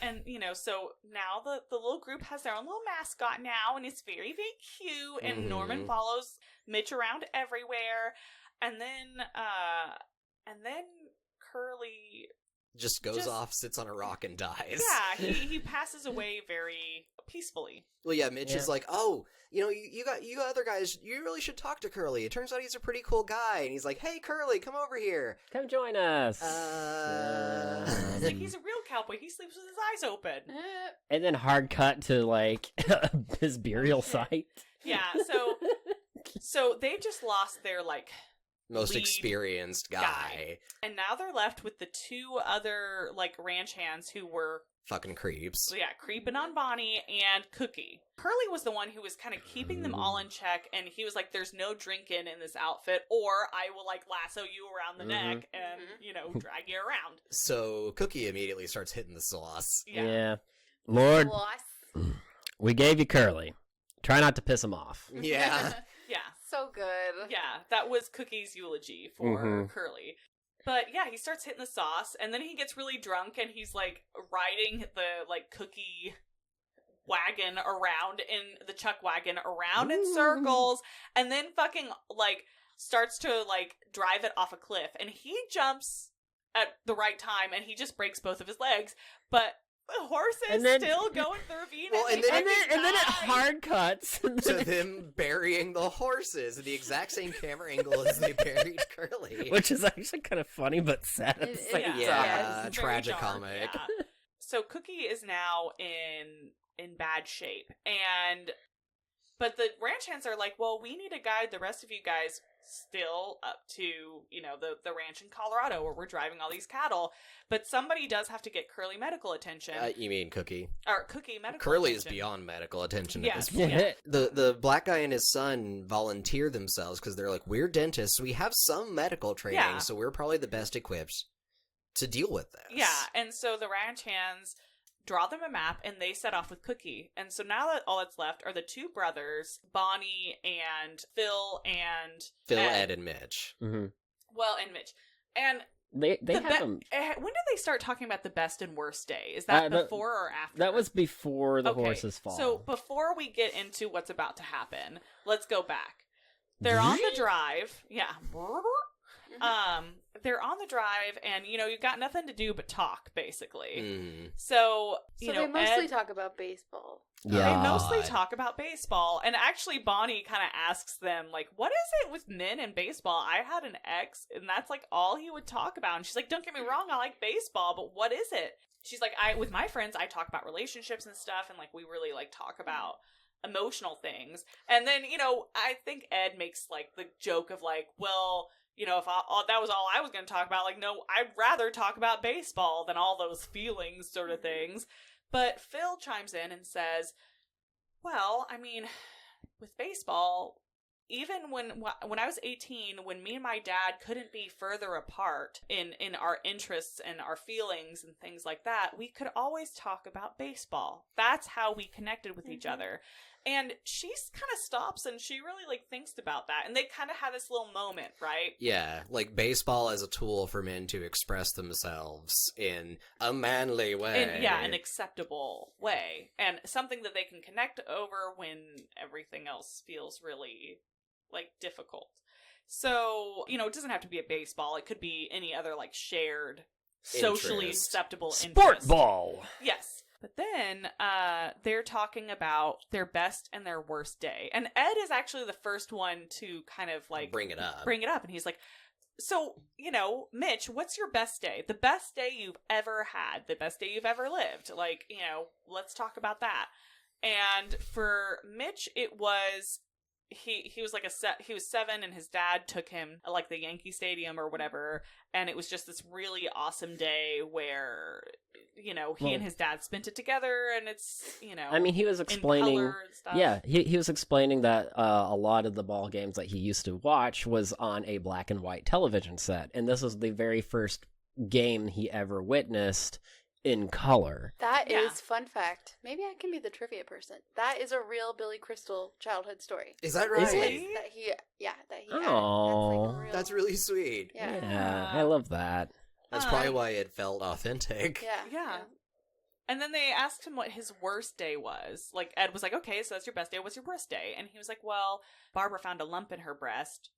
and you know, so now the little group has their own little mascot now, and it's very, very cute, and Norman follows Mitch around everywhere, and then Curly just goes off, sits on a rock, and dies. Yeah, he passes away very peacefully. Well, yeah, Mitch is like, oh, you other guys, you really should talk to Curly. It turns out he's a pretty cool guy. And he's like, hey, Curly, come over here. Come join us. It's like, he's a real cowboy. He sleeps with his eyes open. And then hard cut to, like, his burial site. Yeah, so they've just lost their, like... most experienced guy. And now they're left with the two other, like, ranch hands who were... fucking creeps. Yeah, creeping on Bonnie and Cookie. Curly was the one who was kind of keeping them all in check, and he was like, there's no drinking in this outfit, or I will, like, lasso you around the neck and, drag you around. So Cookie immediately starts hitting the sauce. Yeah. Lord, we gave you Curly. Try not to piss him off. Yeah. Yeah. So good. Yeah, that was Cookie's eulogy for Curly. But yeah, he starts hitting the sauce, and then he gets really drunk, and he's, like, riding the, like, Cookie wagon around in the chuck wagon around in circles, and then fucking, like, starts to, like, drive it off a cliff, and he jumps at the right time, and he just breaks both of his legs, but the horse is still going through a ravine. Well, and then it hard cuts to them burying the horses in the exact same camera angle as they buried Curly, which is actually kind of funny but sad at the same time. Yeah, tragicomic. Yeah. So Cookie is now in bad shape, but the ranch hands are like, well, we need to guide the rest of you guys still up to, the ranch in Colorado where we're driving all these cattle. But somebody does have to get Curly medical attention. You mean Cookie? Or Cookie medical Curly attention. is beyond medical attention at this point. Yeah. The black guy and his son volunteer themselves because they're like, we're dentists. We have some medical training, so we're probably the best equipped to deal with this. Yeah, and so the ranch hands draw them a map, and they set off with Cookie. And so now that all that's left are the two brothers, Bonnie and Phil, Ed, and Mitch. Mm-hmm. Well, and Mitch. And they have them. When did they start talking about the best and worst day? Is that before or after? That was before the horses fall. So before we get into what's about to happen, let's go back. They're on the drive. Yeah. They're on the drive, and you've got nothing to do but talk, basically. So they mostly talk about baseball. Yeah, they mostly talk about baseball, and actually, Bonnie kind of asks them, like, "What is it with men and baseball? I had an ex, and that's like all he would talk about." And she's like, "Don't get me wrong, I like baseball, but what is it?" She's like, with my friends, I talk about relationships and stuff, and like we really like talk about emotional things." And then I think Ed makes like the joke of like, well, if that was all I was going to talk about, like, no, I'd rather talk about baseball than all those feelings sort of things. But Phil chimes in and says, well, I mean, with baseball, even when I was 18, when me and my dad couldn't be further apart in our interests and our feelings and things like that, we could always talk about baseball. That's how we connected with each other. And she kind of stops and she really, like, thinks about that. And they kind of have this little moment, right? Yeah, like baseball as a tool for men to express themselves in a manly way. An acceptable way. And something that they can connect over when everything else feels really, like, difficult. So, you know, it doesn't have to be a baseball. It could be any other, like, shared, socially acceptable Sport interest. ball! Yes. But then they're talking about their best and their worst day. And Ed is actually the first one to kind of, like, bring it up. And he's like, so, you know, Mitch, what's your best day? The best day you've ever had. The best day you've ever lived. Like, you know, let's talk about that. And for Mitch, it was... He was like he was 7 and his dad took him like the Yankee Stadium or whatever, and it was just this really awesome day where, you know, he and his dad spent it together, and it's, you know, I mean, he was explaining, in color and stuff. yeah, he was explaining that a lot of the ball games that he used to watch was on a black and white television set, and this was the very first game he ever witnessed in color. That is fun fact. Maybe I can be the trivia person. That is a real Billy Crystal childhood story. Is that right? Is it? That he had. Oh, that's really sweet. Yeah, I love that. That's probably why it felt authentic. Yeah. And then they asked him what his worst day was. Like, Ed was like, okay, so that's your best day. What's your worst day? And he was like, well, Barbara found a lump in her breast.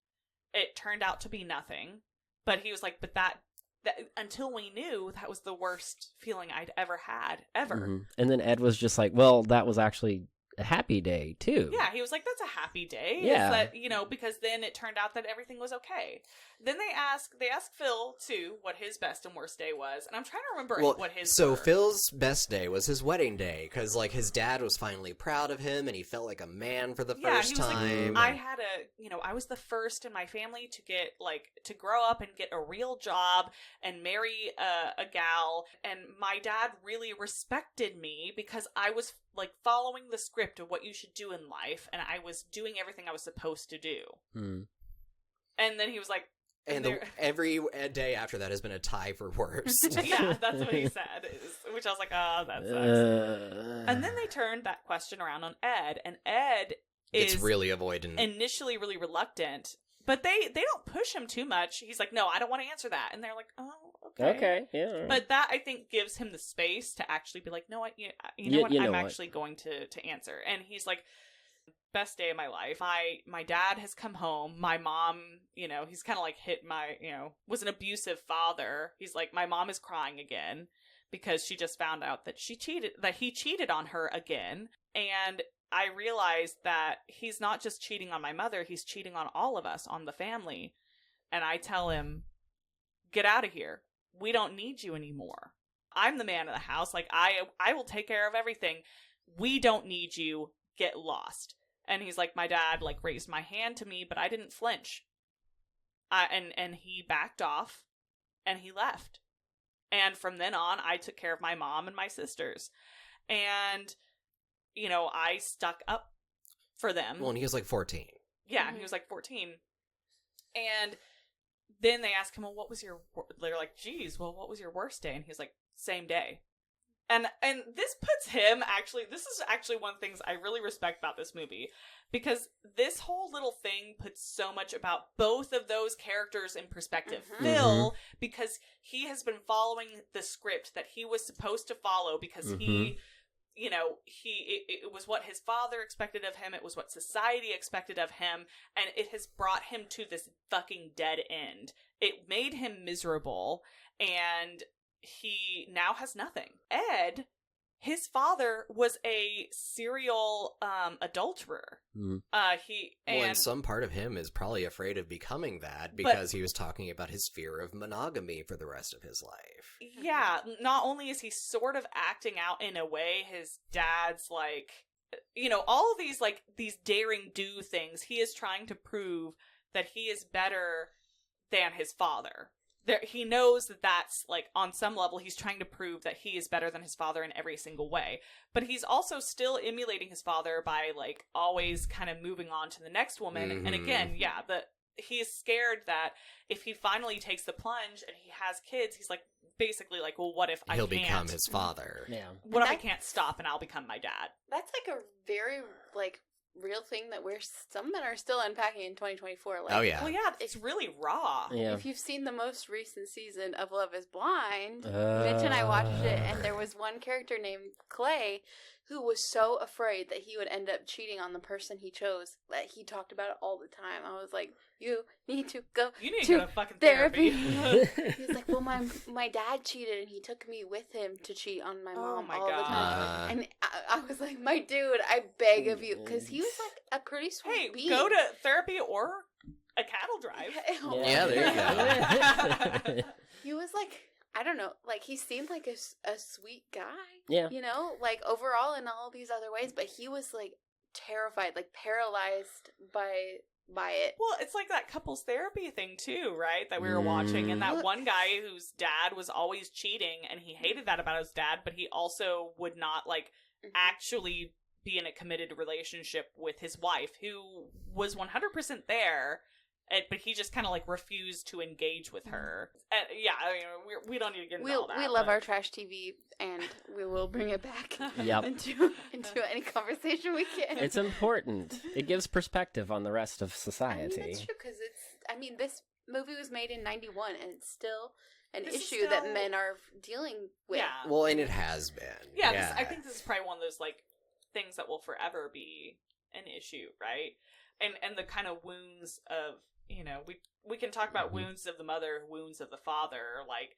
It turned out to be nothing. But he was like, but that until we knew, that was the worst feeling I'd ever had, ever. Mm-hmm. And then Ed was just like, well, that was actually a happy day, too. Yeah, he was like, that's a happy day. Yeah. It's that, you know, because then it turned out that everything was okay. Then they asked Phil, too, what his best and worst day was. And I'm trying to remember what his were. Phil's best day was his wedding day, because, like, his dad was finally proud of him, and he felt like a man for the first time. Like, I was the first in my family to get, like, to grow up and get a real job and marry a gal. And my dad really respected me because I was, like, following the script of what you should do in life, and I was doing everything I was supposed to do. Hmm. And then he was like, and every day after that has been a tie for worst. Yeah, that's what he said. Which I was like, oh, that sucks. And then they turned that question around on Ed, and Ed is really avoidant. Initially really reluctant, but they don't push him too much. He's like, no, I don't want to answer that. And they're like, oh, okay. Okay, yeah. Right. But that, I think, gives him the space to actually be like, no, you know what? I'm actually going to answer. And he's like, best day of my life. My dad has come home. My mom, you know, he's kind of like hit my, you know, was an abusive father. He's like, my mom is crying again because she just found out that he cheated on her again. And I realized that he's not just cheating on my mother, he's cheating on all of us, on the family. And I tell him, get out of here. We don't need you anymore. I'm the man of the house. Like, I will take care of everything. We don't need you. Get lost. And he's like, my dad, like, raised my hand to me, but I didn't flinch. And he backed off, and he left. And from then on, I took care of my mom and my sisters. And, you know, I stuck up for them. Well, and he was like 14. Yeah, and he was like 14. And then they asked him, well, they're like, geez, well, what was your worst day? And he's like, same day. And this puts him, this is actually one of the things I really respect about this movie, because this whole little thing puts so much about both of those characters in perspective. Mm-hmm. Phil, because he has been following the script that he was supposed to follow, because he, you know, it was what his father expected of him, it was what society expected of him, and it has brought him to this fucking dead end. It made him miserable, and he now has nothing. Ed, his father was a serial adulterer. And some part of him is probably afraid of becoming that because he was talking about his fear of monogamy for the rest of his life. Yeah, not only is he sort of acting out in a way his dad's like, you know, all of these like these daring do things, he is trying to prove that he is better than his father. He knows that that's, like, on some level, he's trying to prove that he is better than his father in every single way. But he's also still emulating his father by, like, always kind of moving on to the next woman. Mm-hmm. And again, he is scared that if he finally takes the plunge and he has kids, he's like, basically like, well, what if He'll I can't? become his father. Yeah. What if I can't stop and I'll become my dad? That's like a very like real thing that some men are still unpacking in 2024. Like, Oh, yeah. Well, yeah, it's really raw. Yeah. if you've seen the most recent season of Love is Blind, Mitch and I watched it, and there was one character named Clay who was so afraid that he would end up cheating on the person he chose that he talked about it all the time. I was like, you need to go You need to to go to fucking therapy. therapy. He's like, well, my dad cheated, and he took me with him to cheat on my Oh mom my all the God. time. And I was like, my dude, I beg of you, because he was like a pretty sweet Hey, being. go to therapy or a cattle drive. Yeah, there you go. He was like, I don't know, like he seemed like a sweet guy. Yeah. You know, like overall in all these other ways, but he was like terrified, like paralyzed by it. Well, it's like that couples therapy thing too, right? That we were watching, and that one guy whose dad was always cheating, and he hated that about his dad, but he also would not like actually be in a committed relationship with his wife, who was 100% there. But he just kind of like refused to engage with her. And yeah, I mean, we don't need to get into all that. We love our trash TV, and we will bring it back Yep. into any conversation we can. It's important. It gives perspective on the rest of I mean, society. that's true, because this movie was made in 91, and it's still an This is issue that still- men are dealing with. Yeah. Well, and it has been. Yeah, I think this is probably one of those like things that will forever be an issue, right? And the kind of wounds of, you know, we can talk about wounds of the mother, wounds of the father. Like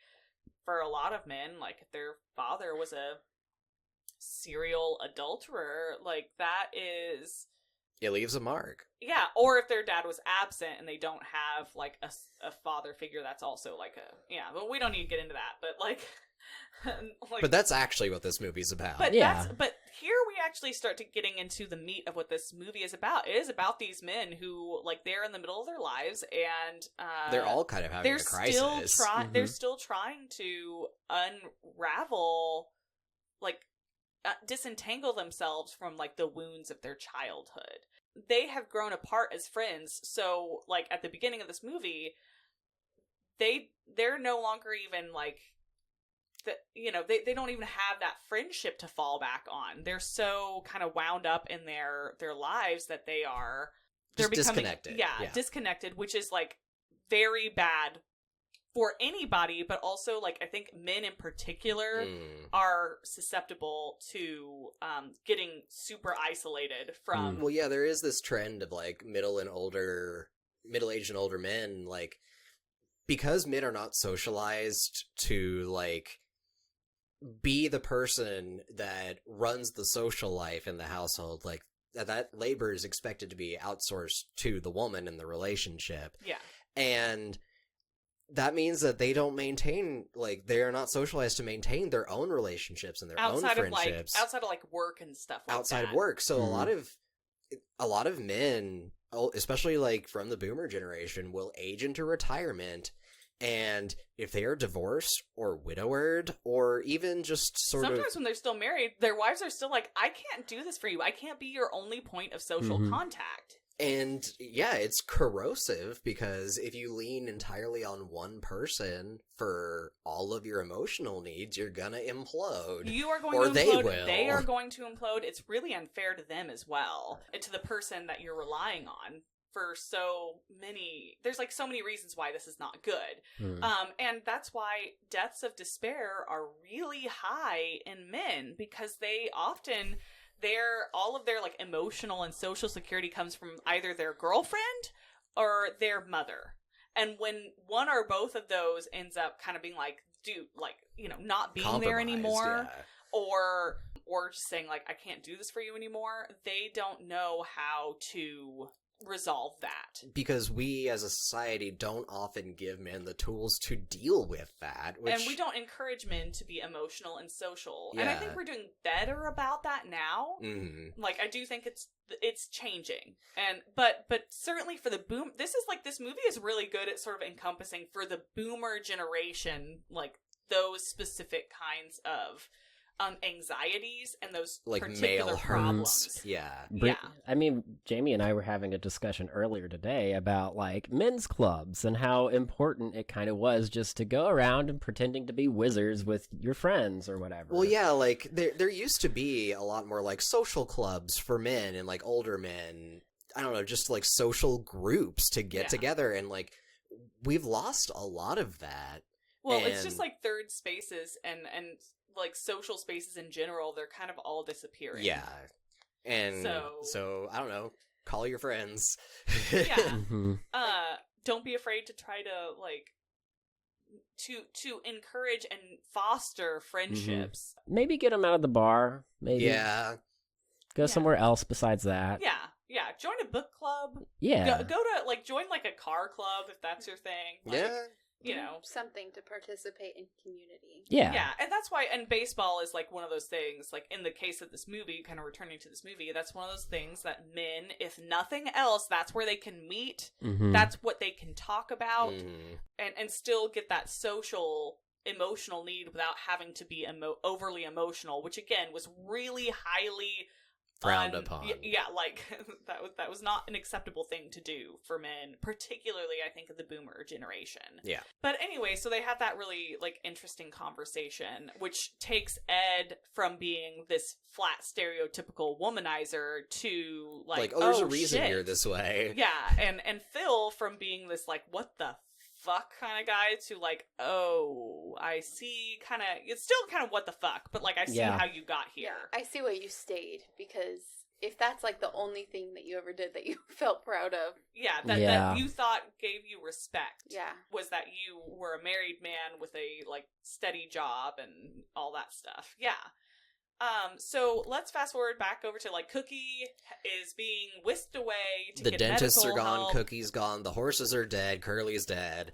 for a lot of men, like if their father was a serial adulterer, like that is, It leaves a mark. yeah. Or if their dad was absent and they don't have like a father figure, that's also like but we don't need to get into that. But like, But that's actually what this movie's about. But Yeah. but here we actually start to getting into the meat of what this movie is about. It is about these men who, like, they're in the middle of their lives, and they're all kind of having a crisis. They're still trying to unravel, like, disentangle themselves from like the wounds of their childhood. They have grown apart as friends, so like at the beginning of this movie, they're no longer even like. That, you know, they don't even have that friendship to fall back on. They're so kind of wound up in their lives that they're Just becoming disconnected. Yeah, disconnected, which is like very bad for anybody, but also like I think men in particular are susceptible to getting super isolated from. Well, yeah, there is this trend of like middle-aged and older men, like, because men are not socialized to like be the person that runs the social life in the household, like that labor is expected to be outsourced to the woman in the relationship. Yeah. And that means that they don't maintain, like, they are not socialized to maintain their own relationships and their own friendships. Outside of like work and stuff like outside that. of work. So a lot of men, especially like from the boomer generation, will age into retirement. And if they are divorced or widowed or even just Sometimes when they're still married, their wives are still like, I can't do this for you. I can't be your only point of social contact. And yeah, it's corrosive because if you lean entirely on one person for all of your emotional needs, you're gonna implode. You are going or to implode. They will. They are going to implode. It's really unfair to them as well, and to the person that you're relying on for so many. There's like so many reasons why this is not good. And that's why deaths of despair are really high in men, because they often all of their like emotional and social security comes from either their girlfriend or their mother. And when one or both of those ends up kind of being like, dude, like, you know, not being there anymore, or just saying like, I can't do this for you anymore, they don't know how to resolve that. Because we as a society don't often give men the tools to deal with that. And we don't encourage men to be emotional and social. And I think we're doing better about that now. Like, I do think it's changing. But certainly for the this movie is really good at sort of encompassing for the boomer generation, like those specific kinds of anxieties and those like particular male problems. hurts. Yeah. Yeah. I mean, Jamie and I were having a discussion earlier today about like men's clubs and how important it kind of was just to go around and pretending to be wizards with your friends or whatever. Well, yeah, like there used to be a lot more like social clubs for men and like older men. I don't know, just like social groups to get together, and like we've lost a lot of that. Well, it's just like third spaces and like social spaces in general, they're kind of all disappearing. Yeah. And so I don't know, call your friends. Yeah. Mm-hmm. Don't be afraid to try to like to encourage and foster friendships. Maybe get them out of the bar. Maybe go somewhere else besides that. Yeah. Join a book club. Yeah. Go to like join like a car club if that's your thing. Like, you know, something to participate in community. Yeah, and that's why, and baseball is like one of those things, like in the case of this movie, kind of returning to this movie, that's one of those things that men, if nothing else, that's where they can meet, that's what they can talk about, and still get that social, emotional need without having to be overly emotional, which again was really highly frowned upon. Yeah, like that was not an acceptable thing to do for men, particularly I think of the boomer generation. Yeah. But anyway, so they have that really like interesting conversation, which takes Ed from being this flat stereotypical womanizer to like there's a reason you're this way. Yeah, and Phil from being this like what the fuck kind of guy to like, oh, I see, kind of, it's still kind of what the fuck, but like I see how you got here. Yeah, I see why you stayed, because if that's like the only thing that you ever did that you felt proud of, that you thought gave you respect, was that you were a married man with a like steady job and all that stuff. So let's fast forward back over to like Cookie is being whisked away to the get dentists medical are gone, help. Cookie's gone, the horses are dead, Curly's dead.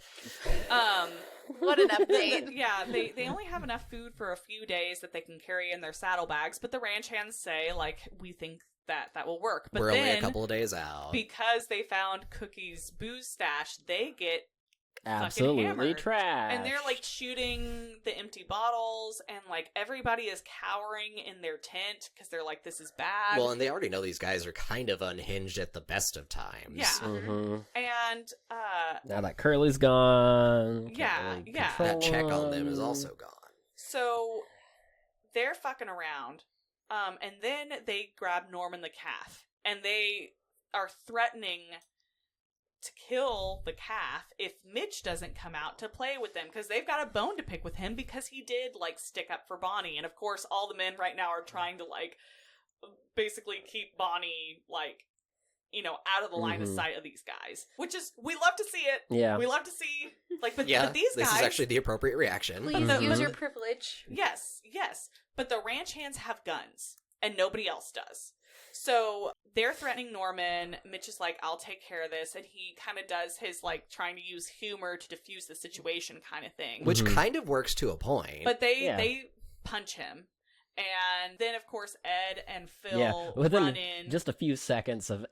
What an update. They only have enough food for a few days that they can carry in their saddlebags, but the ranch hands say like, we think that will work. But we're then, only a couple of days out. Because they found Cookie's booze stash, they get absolutely trash, and they're like shooting the empty bottles, and like everybody is cowering in their tent because they're like, this is bad. Well, and they already know these guys are kind of unhinged at the best of times. And now that Curly's gone, that check on them is also gone. So they're fucking around, and then they grab Norman the calf, and they are threatening to kill the calf if Mitch doesn't come out to play with them, because they've got a bone to pick with him because he did like stick up for Bonnie, and of course all the men right now are trying to like basically keep Bonnie like, you know, out of the line of sight of these guys, which is, we love to see it. We love to see like, but these guys, this is actually the appropriate reaction. Please use your privilege. Yes, but the ranch hands have guns and nobody else does. So they're threatening Norman. Mitch is like, I'll take care of this. And he kind of does his, like, trying to use humor to diffuse the situation kind of thing. Which kind of works to a point. But they punch him. And then, of course, Ed and Phil within run in. Just a few seconds of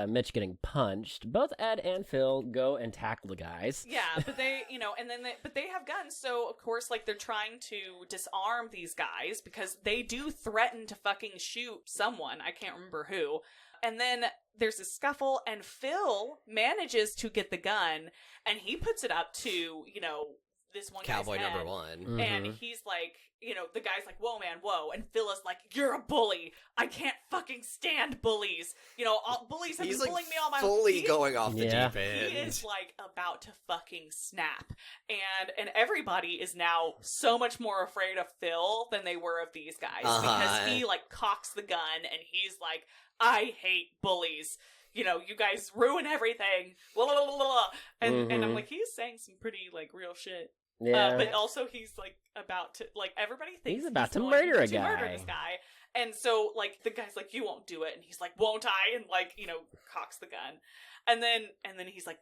Mitch getting punched, both Ed and Phil go and tackle the guys. Yeah, but they, you know, and then they have guns, so of course, like, they're trying to disarm these guys because they do threaten to fucking shoot someone. I can't remember who. And then there's a scuffle, and Phil manages to get the gun, and he puts it up to, you know, this one Cowboy guy's head, number one. and he's like, you know, the guy's like, whoa, man, whoa. And Phil is like, you're a bully. I can't fucking stand bullies. You know, bullies have been bullying me all my life. He's fully going off the deep end. He is like about to fucking snap. And everybody is now so much more afraid of Phil than they were of these guys. Because he like cocks the gun and he's like, I hate bullies. You know, you guys ruin everything. Blah, blah, blah, blah. And I'm like, he's saying some pretty like real shit. Yeah. But also he's like about to, like, everybody thinks he's about to going murder a to guy. murder this guy. And so like the guy's like, you won't do it, and he's like, won't I? And like, you know, cocks the gun. And then he's like,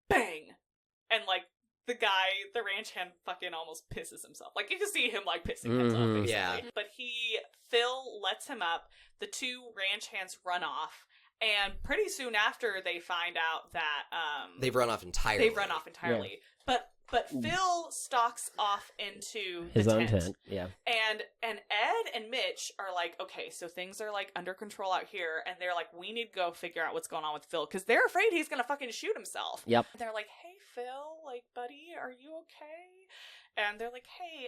bang. And like the guy, the ranch hand fucking almost pisses himself. Like you can see him like pissing himself basically. Yeah. But Phil lets him up. The two ranch hands run off. And pretty soon after, they find out that they've run off entirely. Yeah. But But Phil stalks off into His the own tent. Yeah. And Ed and Mitch are like, okay, so things are like under control out here, and they're like, we need to go figure out what's going on with Phil because they're afraid he's gonna fucking shoot himself. Yep. And they're like, hey Phil, like, buddy, are you okay? And they're like, hey,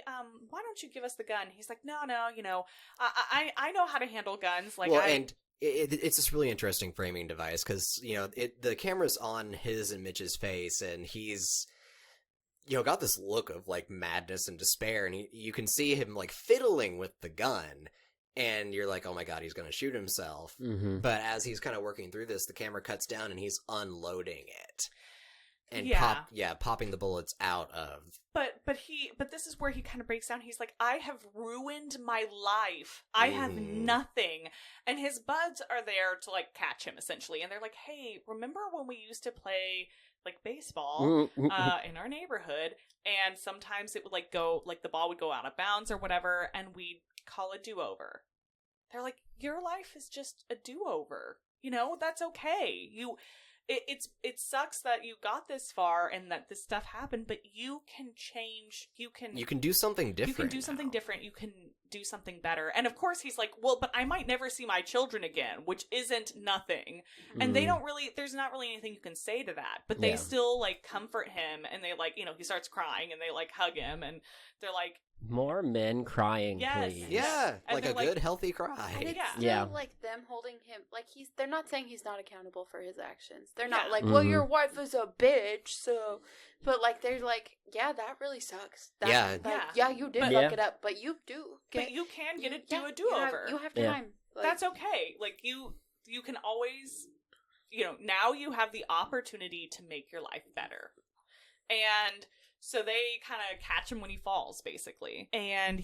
why don't you give us the gun? He's like, no, you know, I know how to handle guns. Like, and it's this really interesting framing device because, you know, the camera's on his and Mitch's face, and he's, you know, got this look of, like, madness and despair, and you can see him, like, fiddling with the gun, and you're like, oh my god, he's gonna shoot himself. Mm-hmm. But as he's kind of working through this, the camera cuts down, and he's unloading it. And popping the bullets out of. But this is where he kind of breaks down. He's like, I have ruined my life. I have nothing. And his buds are there to, like, catch him, essentially. And they're like, hey, remember when we used to play, like, baseball in our neighborhood? And sometimes it would, like, go, like, the ball would go out of bounds or whatever, and we'd call a do-over. They're like, your life is just a do-over. You know, that's okay. It sucks that you got this far and that this stuff happened, but you can change. You can do something different. You can do something different. You can do something better. And of course he's like, well, but I might never see my children again, which isn't nothing. And they don't really, there's not really anything you can say to that, but they still, like, comfort him, and they, like, you know, he starts crying and they, like, hug him, and they're like, more men crying, please. Yeah, and like a good, healthy cry. And it's still, like, them holding him, like, they're not saying he's not accountable for his actions. They're not like, well, your wife is a bitch, so, but, like, they're like, yeah, that really sucks. You did fuck it up, but you do. But you can do a do-over. You have time. Like, that's okay. Like, you can always, you know, now you have the opportunity to make your life better. And so they kind of catch him when he falls, basically. And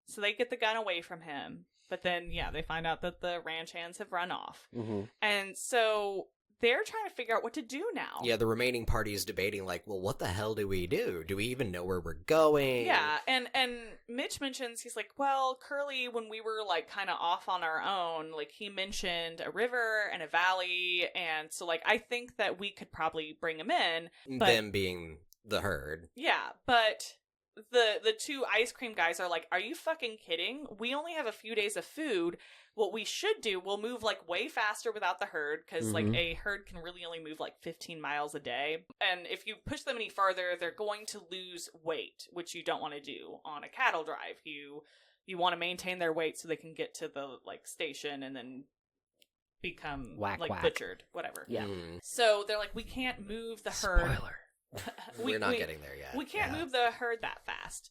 so they get the gun away from him. But then, they find out that the ranch hands have run off. Mm-hmm. And so they're trying to figure out what to do now. Yeah, the remaining party is debating, like, well, what the hell do we do? Do we even know where we're going? Yeah, and Mitch mentions, he's like, well, Curly, when we were, like, kind of off on our own, like, he mentioned a river and a valley. And so, like, I think that we could probably bring him in. But them being the herd. Yeah, but the two ice cream guys are like, are you fucking kidding? We only have a few days of food. What we should do, we'll move, like, way faster without the herd, because like, a herd can really only move, like, 15 miles a day. And if you push them any farther, they're going to lose weight, which you don't want to do on a cattle drive. You want to maintain their weight so they can get to the, like, station and then become whack. Butchered, whatever. Yeah. So they're like, we can't move the herd. Spoiler. We're not getting there yet. We can't move the herd that fast.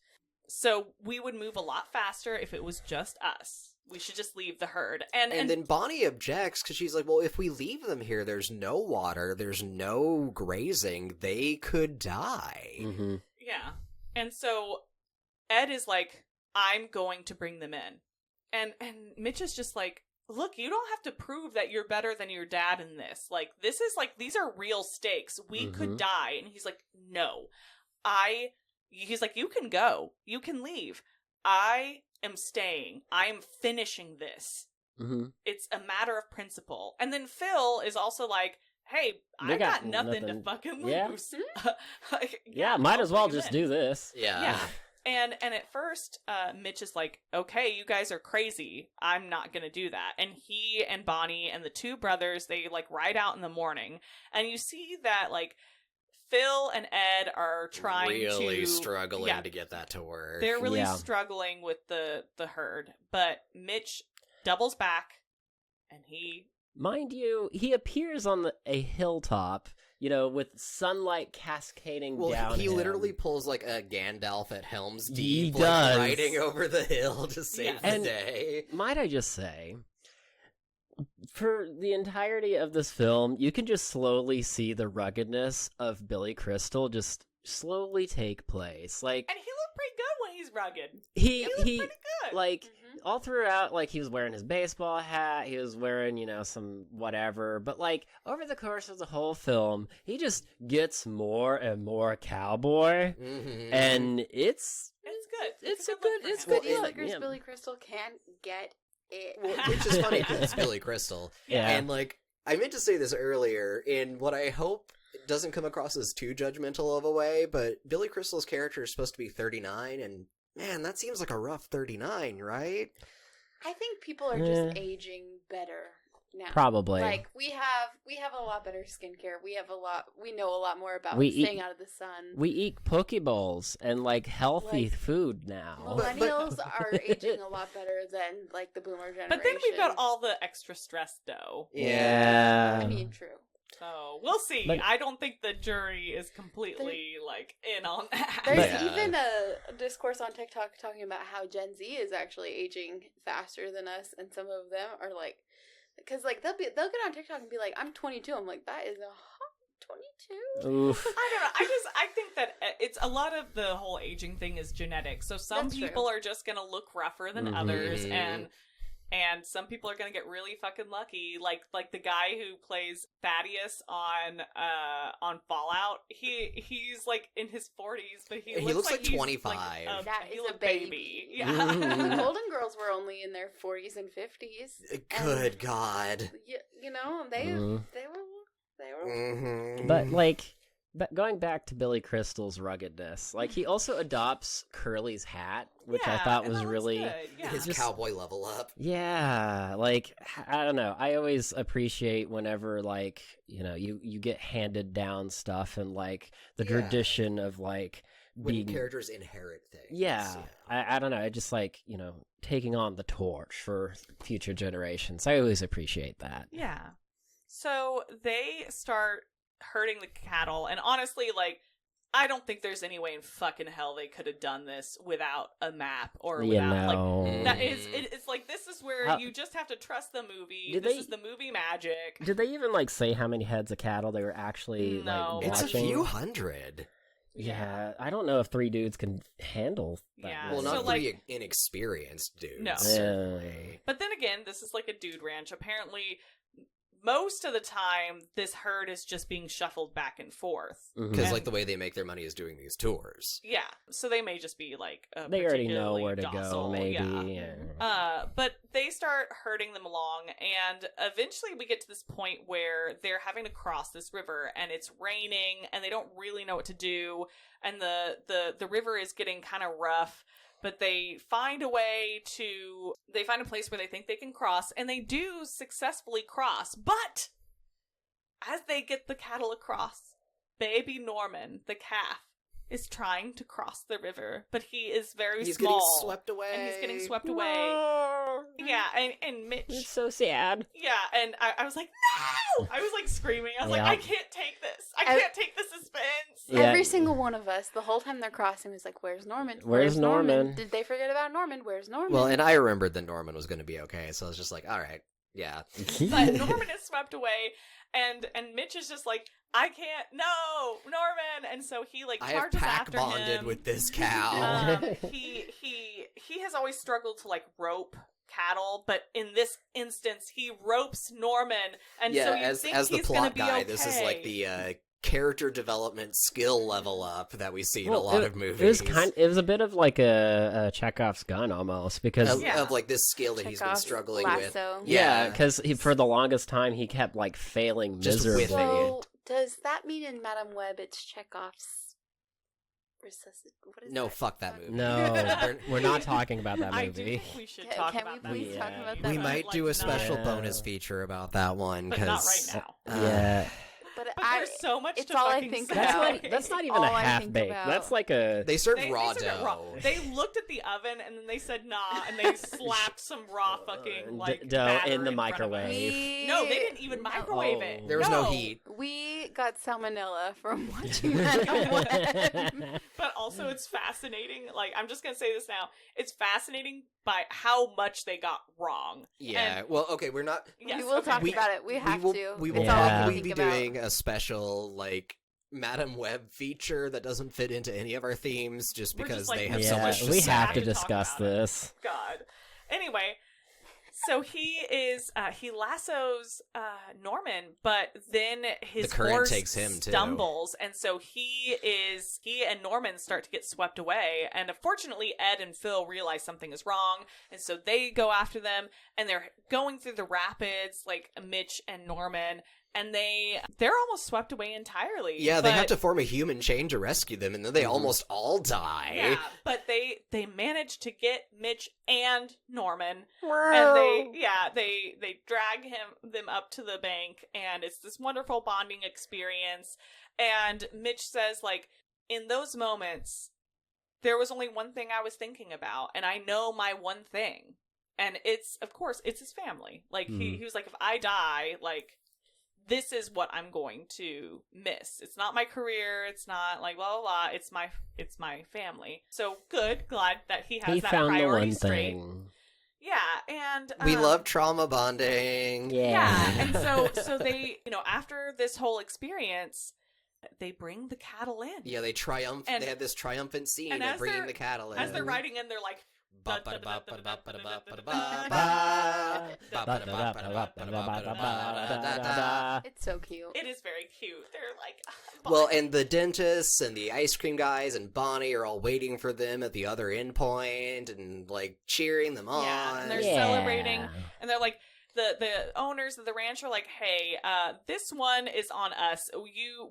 So we would move a lot faster if it was just us. We should just leave the herd. And then Bonnie objects because she's like, well, if we leave them here, there's no water, there's no grazing, they could die. Mm-hmm. Yeah. And so Ed is like, I'm going to bring them in. And Mitch is just like, look, you don't have to prove that you're better than your dad in this. Like, this is, like, these are real stakes. We could die. And he's like, no. He's like, you can go. You can leave. I am staying. I am finishing this. Mm-hmm. It's a matter of principle. And then Phil is also like, hey, I got nothing to fucking lose. Yeah. Might as well just do this. Yeah. And at first, Mitch is like, okay, you guys are crazy. I'm not going to do that. And he and Bonnie and the two brothers, they, like, ride out in the morning. And you see that, like, Phil and Ed are trying really struggling to get that to work. They're really struggling with the herd. But Mitch doubles back, and he... Mind you, he appears on a hilltop, you know, with sunlight cascading down he him. Literally pulls, like, a Gandalf at Helm's Deep, like, riding over the hill to save the day. Might I just say, for the entirety of this film, you can just slowly see the ruggedness of Billy Crystal just slowly take place. Like, and he looked pretty good when he's rugged. He looked pretty good. Like, all throughout, like, he was wearing his baseball hat, he was wearing, you know, some whatever, but, like, over the course of the whole film, he just gets more and more cowboy, and it's good. It's good. Billy Crystal can get it. Well, which is funny because it's Billy Crystal. Yeah. And, like, I meant to say this earlier, in what I hope it doesn't come across as too judgmental of a way, but Billy Crystal's character is supposed to be 39, and man, that seems like a rough 39, right? I think people are just aging better now. Probably. Like we have a lot better skincare. We know a lot more about staying out of the sun. We eat Poke Bowls and like healthy food now. Millennials are aging a lot better than like the boomer generation. But then we've got all the extra stress though. Yeah. I mean, true. So we'll see. But, I don't think the jury is completely like in on that. There's even a discourse on TikTok talking about how Gen Z is actually aging faster than us, and some of them are like, because like they'll get on TikTok and be like, "I'm 22." I'm like, that is a hot 22. Oof. I don't know. I think that it's a lot of the whole aging thing is genetic. So some That's people true. are just gonna look rougher than others, and some people are gonna get really fucking lucky. Like the guy who plays Thaddeus on Fallout. He's like in his 40s, but he looks like 25. Like That he is looks a baby. Yeah. The Golden Girls were only in their 40s and 50s. Good God. You know, they were. But going back to Billy Crystal's ruggedness, like he also adopts Curly's hat, which I thought was really his cowboy level up. Yeah, like I don't know. I always appreciate whenever like you get handed down stuff and like the tradition of like when characters inherit things. Yeah. I don't know. I just like taking on the torch for future generations. I always appreciate that. Yeah. So they start herding the cattle, and honestly, like, I don't think there's any way in fucking hell they could have done this without a map or without like that is it's like this is where you just have to trust the movie. This is the movie magic. Did they even like say how many heads of cattle they were actually like watching? It's a few hundred. Yeah, I don't know if 3 dudes can handle that. Yeah. Well, not So, 3 like, inexperienced dudes. No. Certainly. But then again, this is like a dude ranch. Apparently, most of the time, this herd is just being shuffled back and forth. Because, like, the way they make their money is doing these tours. Yeah. So they may just be, like, they already know where to docile, go, maybe. Yeah. But they start herding them along, and eventually we get to this point where they're having to cross this river, and it's raining, and they don't really know what to do, and the river is getting kind of rough. But they find a place where they think they can cross, and they do successfully cross. But as they get the cattle across, baby Norman, the calf, is trying to cross the river, but he is very small. He's getting swept away. And he's getting swept away. Yeah, and Mitch... It's so sad. Yeah, and I was like, no! I was like screaming. I was like, I can't take this. I can't take the suspense. Yeah. Every single one of us, the whole time they're crossing, was like, where's Norman? Where's Norman? Did they forget about Norman? Where's Norman? Well, and I remembered that Norman was going to be okay, so I was just like, all right, yeah. But Norman is swept away, and Mitch is just like, I can't, no, Norman, and so he like charges after him. I have pack bonded with this cow. He has always struggled to like rope cattle, but in this instance, he ropes Norman, and so you think as the he's plot gonna be guy, okay. this is like the character development skill level up that we see in a lot of movies. It was a bit of like a Chekhov's gun almost, because of like this skill that he's been struggling lasso. with. Yeah, because for the longest time he kept like failing miserably. So does that mean in Madame Web it's Chekhov's what is no, that? fuck that movie. No, we're not talking about that I do movie. think we should talk about that. Can we please talk about that? We might do a special Yeah. bonus feature about that one, But not right now. Yeah. But There's so much it's to all I fucking think say. about. That's not even all a I half think baked. about. That's like a. They served They raw served it dough. raw. They looked at the oven and then they said nah, and they slapped some raw fucking like dough batter in the front of us. microwave. No, they didn't even microwave it. There was no heat. We got salmonella from watching Madame Web. But also, it's fascinating. Like, I'm just gonna say this now. It's fascinating by how much they got wrong. Yeah. And, well, okay, we're not. yes, We will talk okay. about it. We have to. We It's will all I can probably think be about. doing a special like Madame Web feature that doesn't fit into any of our themes, just We're because just like, they have yeah, so much to we say. have to talk discuss about it. this. God. Anyway, so he lassos Norman, but then his The current horse takes him, too. stumbles, and so he and Norman start to get swept away, and unfortunately Ed and Phil realize something is wrong, and so they go after them, and they're going through the rapids, like Mitch and Norman, and they're almost swept away entirely. Yeah, they have to form a human chain to rescue them, and then they almost all die. Yeah, but they manage to get Mitch and Norman, and they drag them up to the bank, and it's this wonderful bonding experience. And Mitch says, like, in those moments, there was only one thing I was thinking about, and I know my one thing, and it's, of course, it's his family. Like, he was like, if I die, like, this is what I'm going to miss. It's not my career. It's not like blah blah blah. It's my family. So glad that he has that found priority the one straight. Thing. Yeah, and We love trauma bonding. Yeah. and so they, after this whole experience, they bring the cattle in. Yeah, they triumph. And- they have this triumphant scene and of as bringing they're- the cattle in. As they're riding in, they're like, It's so cute. it is very cute. They're like, Well, and the dentists and the ice cream guys and Bonnie are all waiting for them at the other end point and, like, cheering them on. Yeah, and they're celebrating, and they're like, the owners of the ranch are like, hey, this one is on us.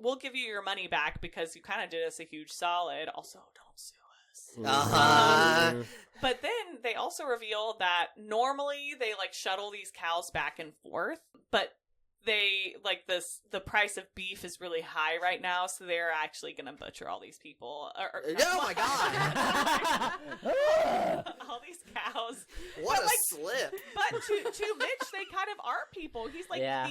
We'll give you your money back because you kind of did us a huge solid. Also, don't sue us. Uh-huh. But then they also reveal that normally they, like, shuttle these cows back and forth, but they, like, the price of beef is really high right now, so they're actually gonna butcher all these people. Oh my god! All these cows. What But, a like, slip! But to Mitch, they kind of are people. He's like, Yeah.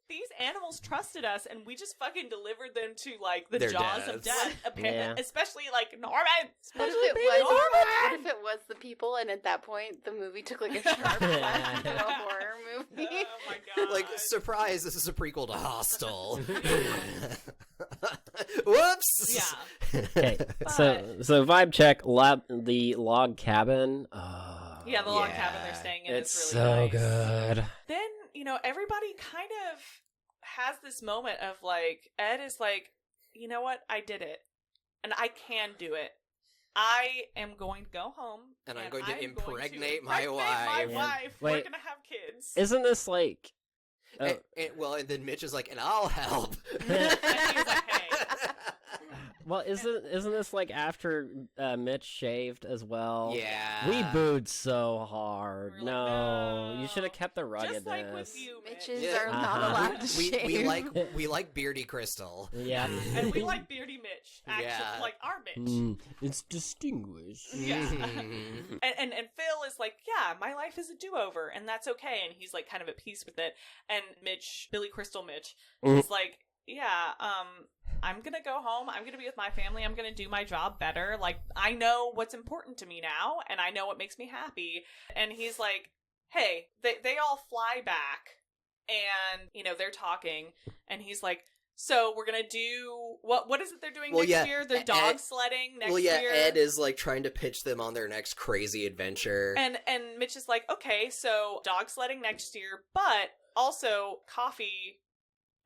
these animals trusted us, and we just fucking delivered them to, like, the Their jaws of deaths. death. Yeah. Especially, like, Norman. What Especially if, baby Norman. what if it was the people, and at that point, the movie took, like, a sharp left into a horror movie? Oh my god! Like, surprise, this is a prequel to Hostel. Whoops! Yeah. Okay, so vibe check. The log cabin. Oh, Yeah, the log cabin they're staying in. It's It's so really nice. good. Then, everybody kind of has this moment of, like, Ed is like, you know what? I did it. And I can do it. I am going to go home. And I'm going to impregnate my my wife. wife. Wait. We're going to have kids. Isn't this like? And then Mitch is like, and I'll help. And he's like, hey. Well, isn't this like after Mitch shaved as well? Yeah. We booed so hard. We're like, No, no. you should have kept the ruggedness. Just like with you, Mitch. Mitches Yeah. are not Uh-huh. allowed to we shave. like Beardy Crystal. Yeah. And we like Beardy Mitch. Actually, Yeah. like our Mitch. It's distinguished. Yeah. Mhm. And Phil is like, yeah, my life is a do-over, and that's okay. And he's, like, kind of at peace with it. And Mitch, Billy Crystal Mitch, is like, yeah, I'm gonna go home. I'm gonna be with my family. I'm gonna do my job better. Like, I know what's important to me now, and I know what makes me happy. And he's like, hey, they all fly back, and, they're talking, and he's like, so we're gonna do what is it they're doing next year? They're dog sledding next year. Ed is, like, trying to pitch them on their next crazy adventure. And Mitch is like, okay, so dog sledding next year, but also coffee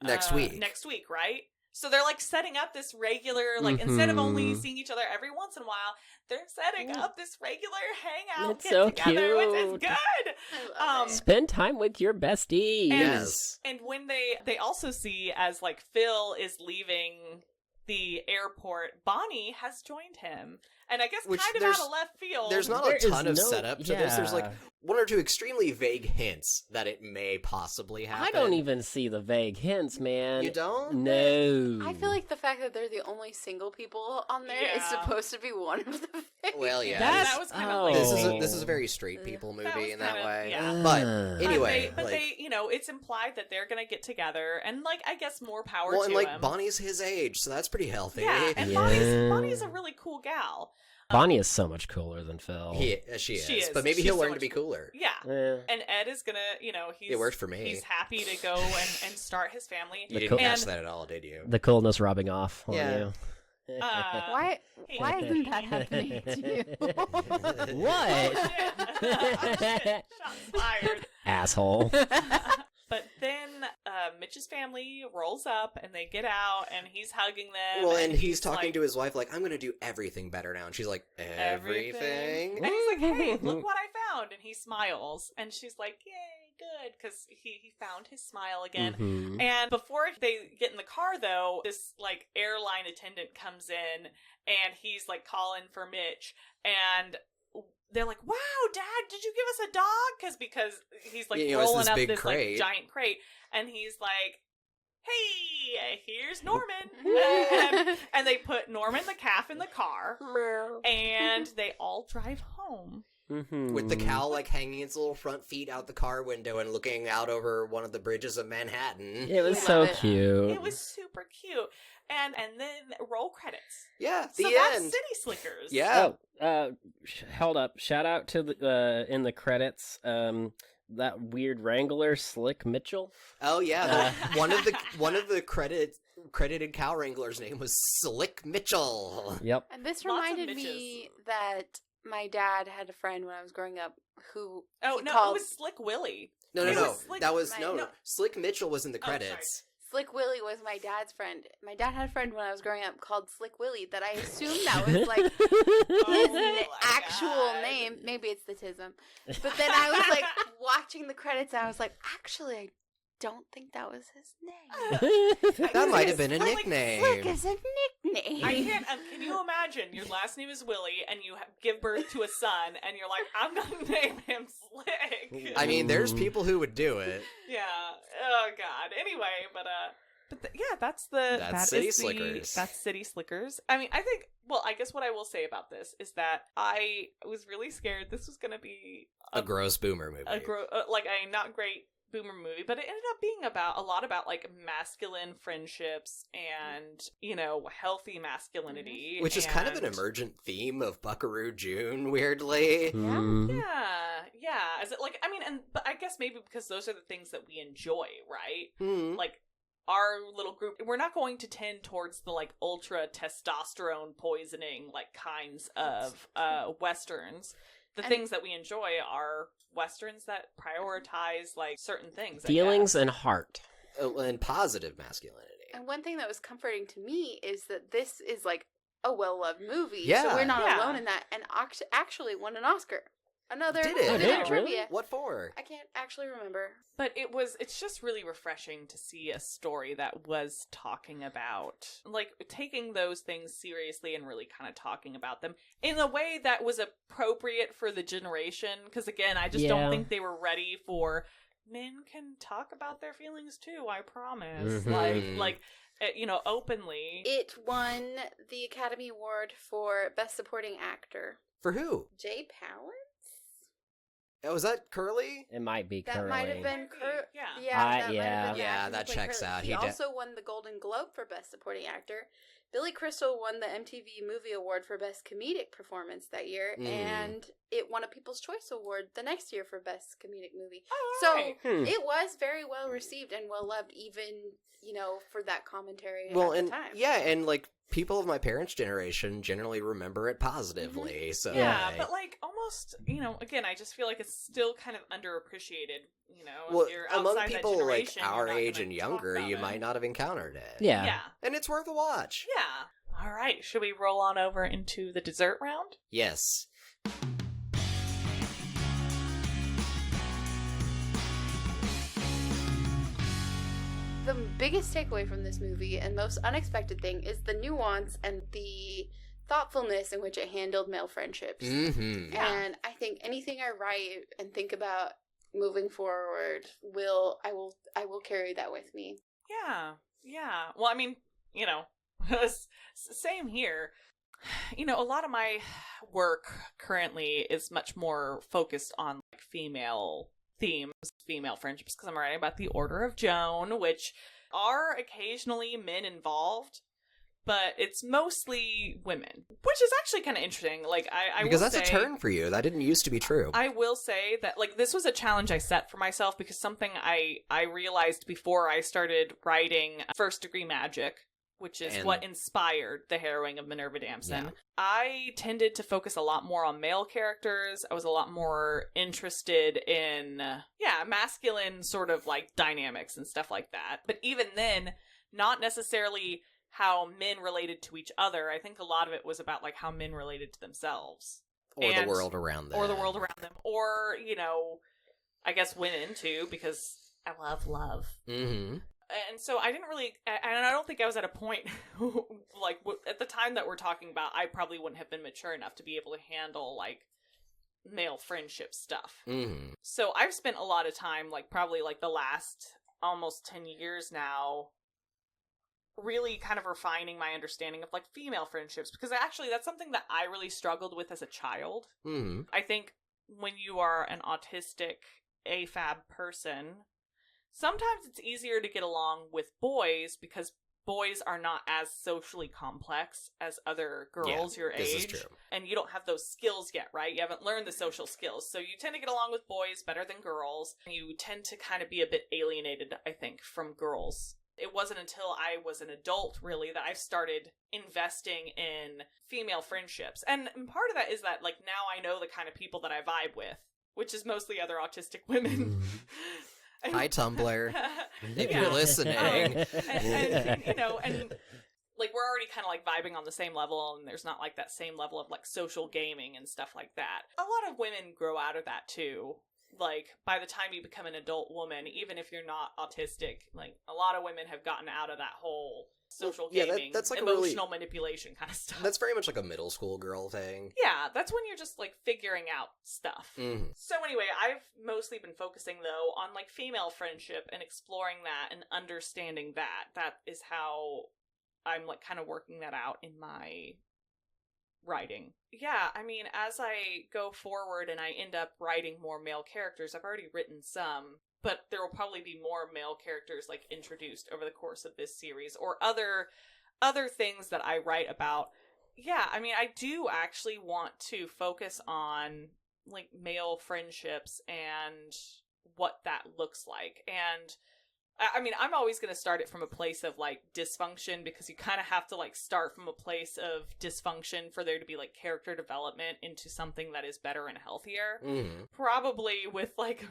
Next week. Next week, right? So they're, like, setting up this regular, like, instead of only seeing each other every once in a while, they're setting up this regular hangout, It's get so together. It's cute. good. I love it. Spend time with your besties. Yes. And when they also see, as, like, Phil is leaving the airport, Bonnie has joined him. And I guess Which kind of there's- out of left field. There's not There a ton is of no- setup to this. There's, like, yeah. one or two extremely vague hints that it may possibly happen. I don't even see the vague hints, man. You don't? No. I feel like the fact that they're the only single people on there is Yeah. supposed to be one of the things. Well, yeah. that was kind of like... This is a very straight people movie was in that kind of- way. yeah. But anyway, but like, they, it's implied that they're gonna get together, and, like, I guess more power well, to and like him. Bonnie's his age, so that's pretty healthy. Yeah, and Yeah. Bonnie's a really cool gal. Bonnie is so much cooler than Phil. She is, She is. but maybe She's he'll so learn much to be cooler. Yeah. Eh. And Ed is gonna, he's... It worked for me. He's happy to go and start his family. You didn't catch And- that at all, did you? The coolness rubbing off on Yeah. you. Why isn't that happening to you? What? Oh, shit. Shots fired. Asshole. But then Mitch's family rolls up, and they get out, and he's hugging them. Well, and he's talking like, to his wife like, I'm going to do everything better now. And she's like, everything? And he's like, hey, look what I found. And he smiles. And she's like, yay, good because he found his smile again. Mhm. And before they get in the car, though, this like airline attendant comes in and he's like calling for Mitch, and they're like, "Wow, Dad, did you give us a dog?" Because he's like rolling up this like giant crate, and he's like, "Hey, here's Norman," and they put Norman the calf in the car, and they all drive home. Mhm. With the cow like hanging its little front feet out the car window and looking out over one of the bridges of Manhattan. It was so cute. It was super cute. And then roll credits. Yeah, So the that's end. City Slickers. Yeah. Hold up. Shout out to the in the credits, that weird Wrangler, Slick Mitchell. Oh yeah, one of the credited cow wranglers' name was Slick Mitchell. Yep. And this Lots of reminded me that my dad had a friend when I was growing up who Oh, he no, called it was Slick Willie. No, It no. was Slick- That was no. Slick Mitchell was in the Oh, sorry. credits. Slick Willie was my dad's friend. My dad had a friend when I was growing up called Slick Willie that I assumed that was like his Oh my actual God. name. Maybe it's the tism. But then I was like watching the credits and I was like, actually, I don't think that was his name. That might have been a Slick nickname. Slick is a nickname. I can't. Can you imagine your last name is Willie and you give birth to a son and you're like, I'm gonna name him Slick. I mean, there's people who would do it. Yeah. Oh God. Anyway, that's City Slickers. That's City Slickers. I mean, I guess what I will say about this is that I was really scared this was gonna be A gross boomer movie. like a not great boomer movie, but it ended up being a lot about like masculine friendships and, healthy masculinity. Which is kind of an emergent theme of Buckaroo June, weirdly. Mhm. Yeah. Is it like, but I guess maybe because those are the things that we enjoy, right? Hmm. Like, our little group, we're not going to tend towards the like ultra testosterone poisoning like kinds of westerns. The things that we enjoy are westerns that prioritize like certain things, Feelings and heart. And positive masculinity. And one thing that was comforting to me is that this is like a well-loved movie. Yeah. So we're not Yeah. alone in that. And actually won an Oscar. Another Did it? Oh, did it? trivia. Really? What for? I can't actually remember. But it's just really refreshing to see a story that was talking about, like, taking those things seriously and really kind of talking about them in a way that was appropriate for the generation. Because, again, I just don't think they were ready for, men can talk about their feelings too, I promise. Mhm. Like, openly. It won the Academy Award for Best Supporting Actor. For who? Jay Palance? Oh, was that Curly? It might be That Curly. might have been Yeah. Yeah, that might have yeah. been the Yeah, actor who that played checks Curly. out. He He also won the Golden Globe for Best Supporting Actor. Billy Crystal won the MTV Movie Award for Best Comedic Performance that year, and it won a People's Choice Award the next year for Best Comedic Movie. Oh, So alright. it was very well received and well loved, even for that commentary Well, at and the time. yeah, and like people of my parents' generation generally remember it positively. So Yeah, but like almost, again, I just feel like it's still kind of underappreciated. well, if you're among outside that people like generation, you're our not age gonna and talk younger, about you it. might not have encountered it. Yeah. Yeah. And it's worth a watch. Yeah. All right. Should we roll on over into the dessert round? Yes. The biggest takeaway from this movie and most unexpected thing is the nuance and the thoughtfulness in which it handled male friendships. Mm-hmm. Yeah. And I think anything I write and think about moving forward I will carry that with me. Yeah. Yeah. Well, same here. A lot of my work currently is much more focused on like female themes, female friendships, because I'm writing about the Order of Joan, which are occasionally men involved, but it's mostly women, which is actually kind of interesting. Like, I Because will that's say, a turn for you. That didn't used to be true. I will say that, like, this was a challenge I set for myself because something I realized before I started writing First Degree Magic, which is what inspired the harrowing of Minerva Damson. Yeah. I tended to focus a lot more on male characters. I was a lot more interested in, masculine sort of like dynamics and stuff like that. But even then, not necessarily how men related to each other. I think a lot of it was about like how men related to themselves. Or the world around them. Or the world around them. Or, I guess, went into, because I love love. Mm-hmm. And so I didn't really, and I don't think I was at a point, like, at the time that we're talking about, I probably wouldn't have been mature enough to be able to handle, like, male friendship stuff. Mm-hmm. So I've spent a lot of time, like, probably, like, the last almost 10 years now, really kind of refining my understanding of, like, female friendships, because actually that's something that I really struggled with as a child. Mm-hmm. I think when you are an autistic AFAB person, sometimes it's easier to get along with boys because boys are not as socially complex as other girls your age. This is true. And you don't have those skills yet, right? You haven't learned the social skills. So you tend to get along with boys better than girls. And you tend to kind of be a bit alienated, I think, from girls. It wasn't until I was an adult, really, that I started investing in female friendships. And part of that is that, like, now I know the kind of people that I vibe with, which is mostly other autistic women. Hi, Tumblr. If Yeah. you're listening. and, you know, and like we're already kind of like vibing on the same level, and there's not like that same level of like social gaming and stuff like that. A lot of women grow out of that too. Like, by the time you become an adult woman, even if you're not autistic, like, a lot of women have gotten out of that whole social gaming, that's like emotional manipulation kind of stuff. That's very much like a middle school girl thing. Yeah, that's when you're just, like, figuring out stuff. Mm-hmm. So anyway, I've mostly been focusing, though, on, like, female friendship and exploring that and understanding that. That is how I'm, like, kind of working that out in my writing. Yeah, I mean, as I go forward and I end up writing more male characters, I've already written some, but there will probably be more male characters, like, introduced over the course of this series, or other things that I write about. Yeah, I mean, I do actually want to focus on, like, male friendships and what that looks like. And I mean, I'm always going to start it from a place of, like, dysfunction, because you kind of have to, like, start from a place of dysfunction for there to be, like, character development into something that is better and healthier. Mm-hmm. Probably with, like,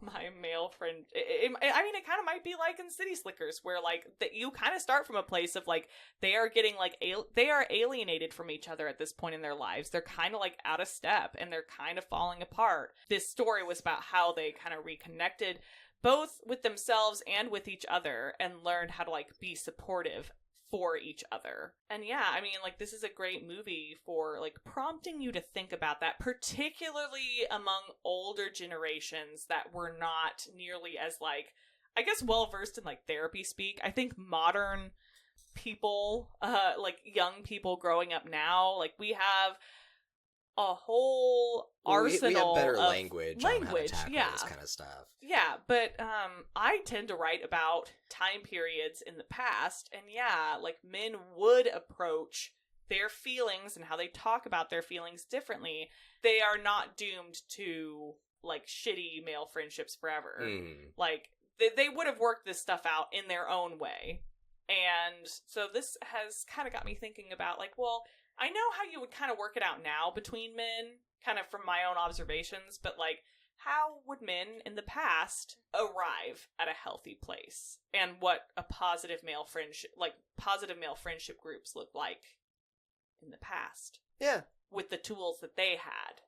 my male friend. I mean, it kind of might be like in City Slickers, where, like, that you kind of start from a place of, like, they are getting, like, they are alienated from each other at this point in their lives. They're kind of, like, out of step, and they're kind of falling apart. This story was about how they kind of reconnected, both with themselves and with each other, and learned how to, like, be supportive for each other. And yeah, I mean, like, this is a great movie for, like, prompting you to think about that, particularly among older generations that were not nearly as, like, I guess, well-versed in, like, therapy speak. I think modern people, like, young people growing up now, like, we have a whole arsenal we have better of language on how to tackle yeah. this kind of stuff. Yeah, but I tend to write about time periods in the past, and yeah, like, men would approach their feelings and how they talk about their feelings differently. They are not doomed to, like, shitty male friendships forever. Like, they would have worked this stuff out in their own way. And so this has kind of got me thinking about, like, well, I know how you would kind of work it out now between men, kind of from my own observations, but, like, how would men in the past arrive at a healthy place? And what a positive male friendship groups look like in the past. Yeah. With the tools that they had.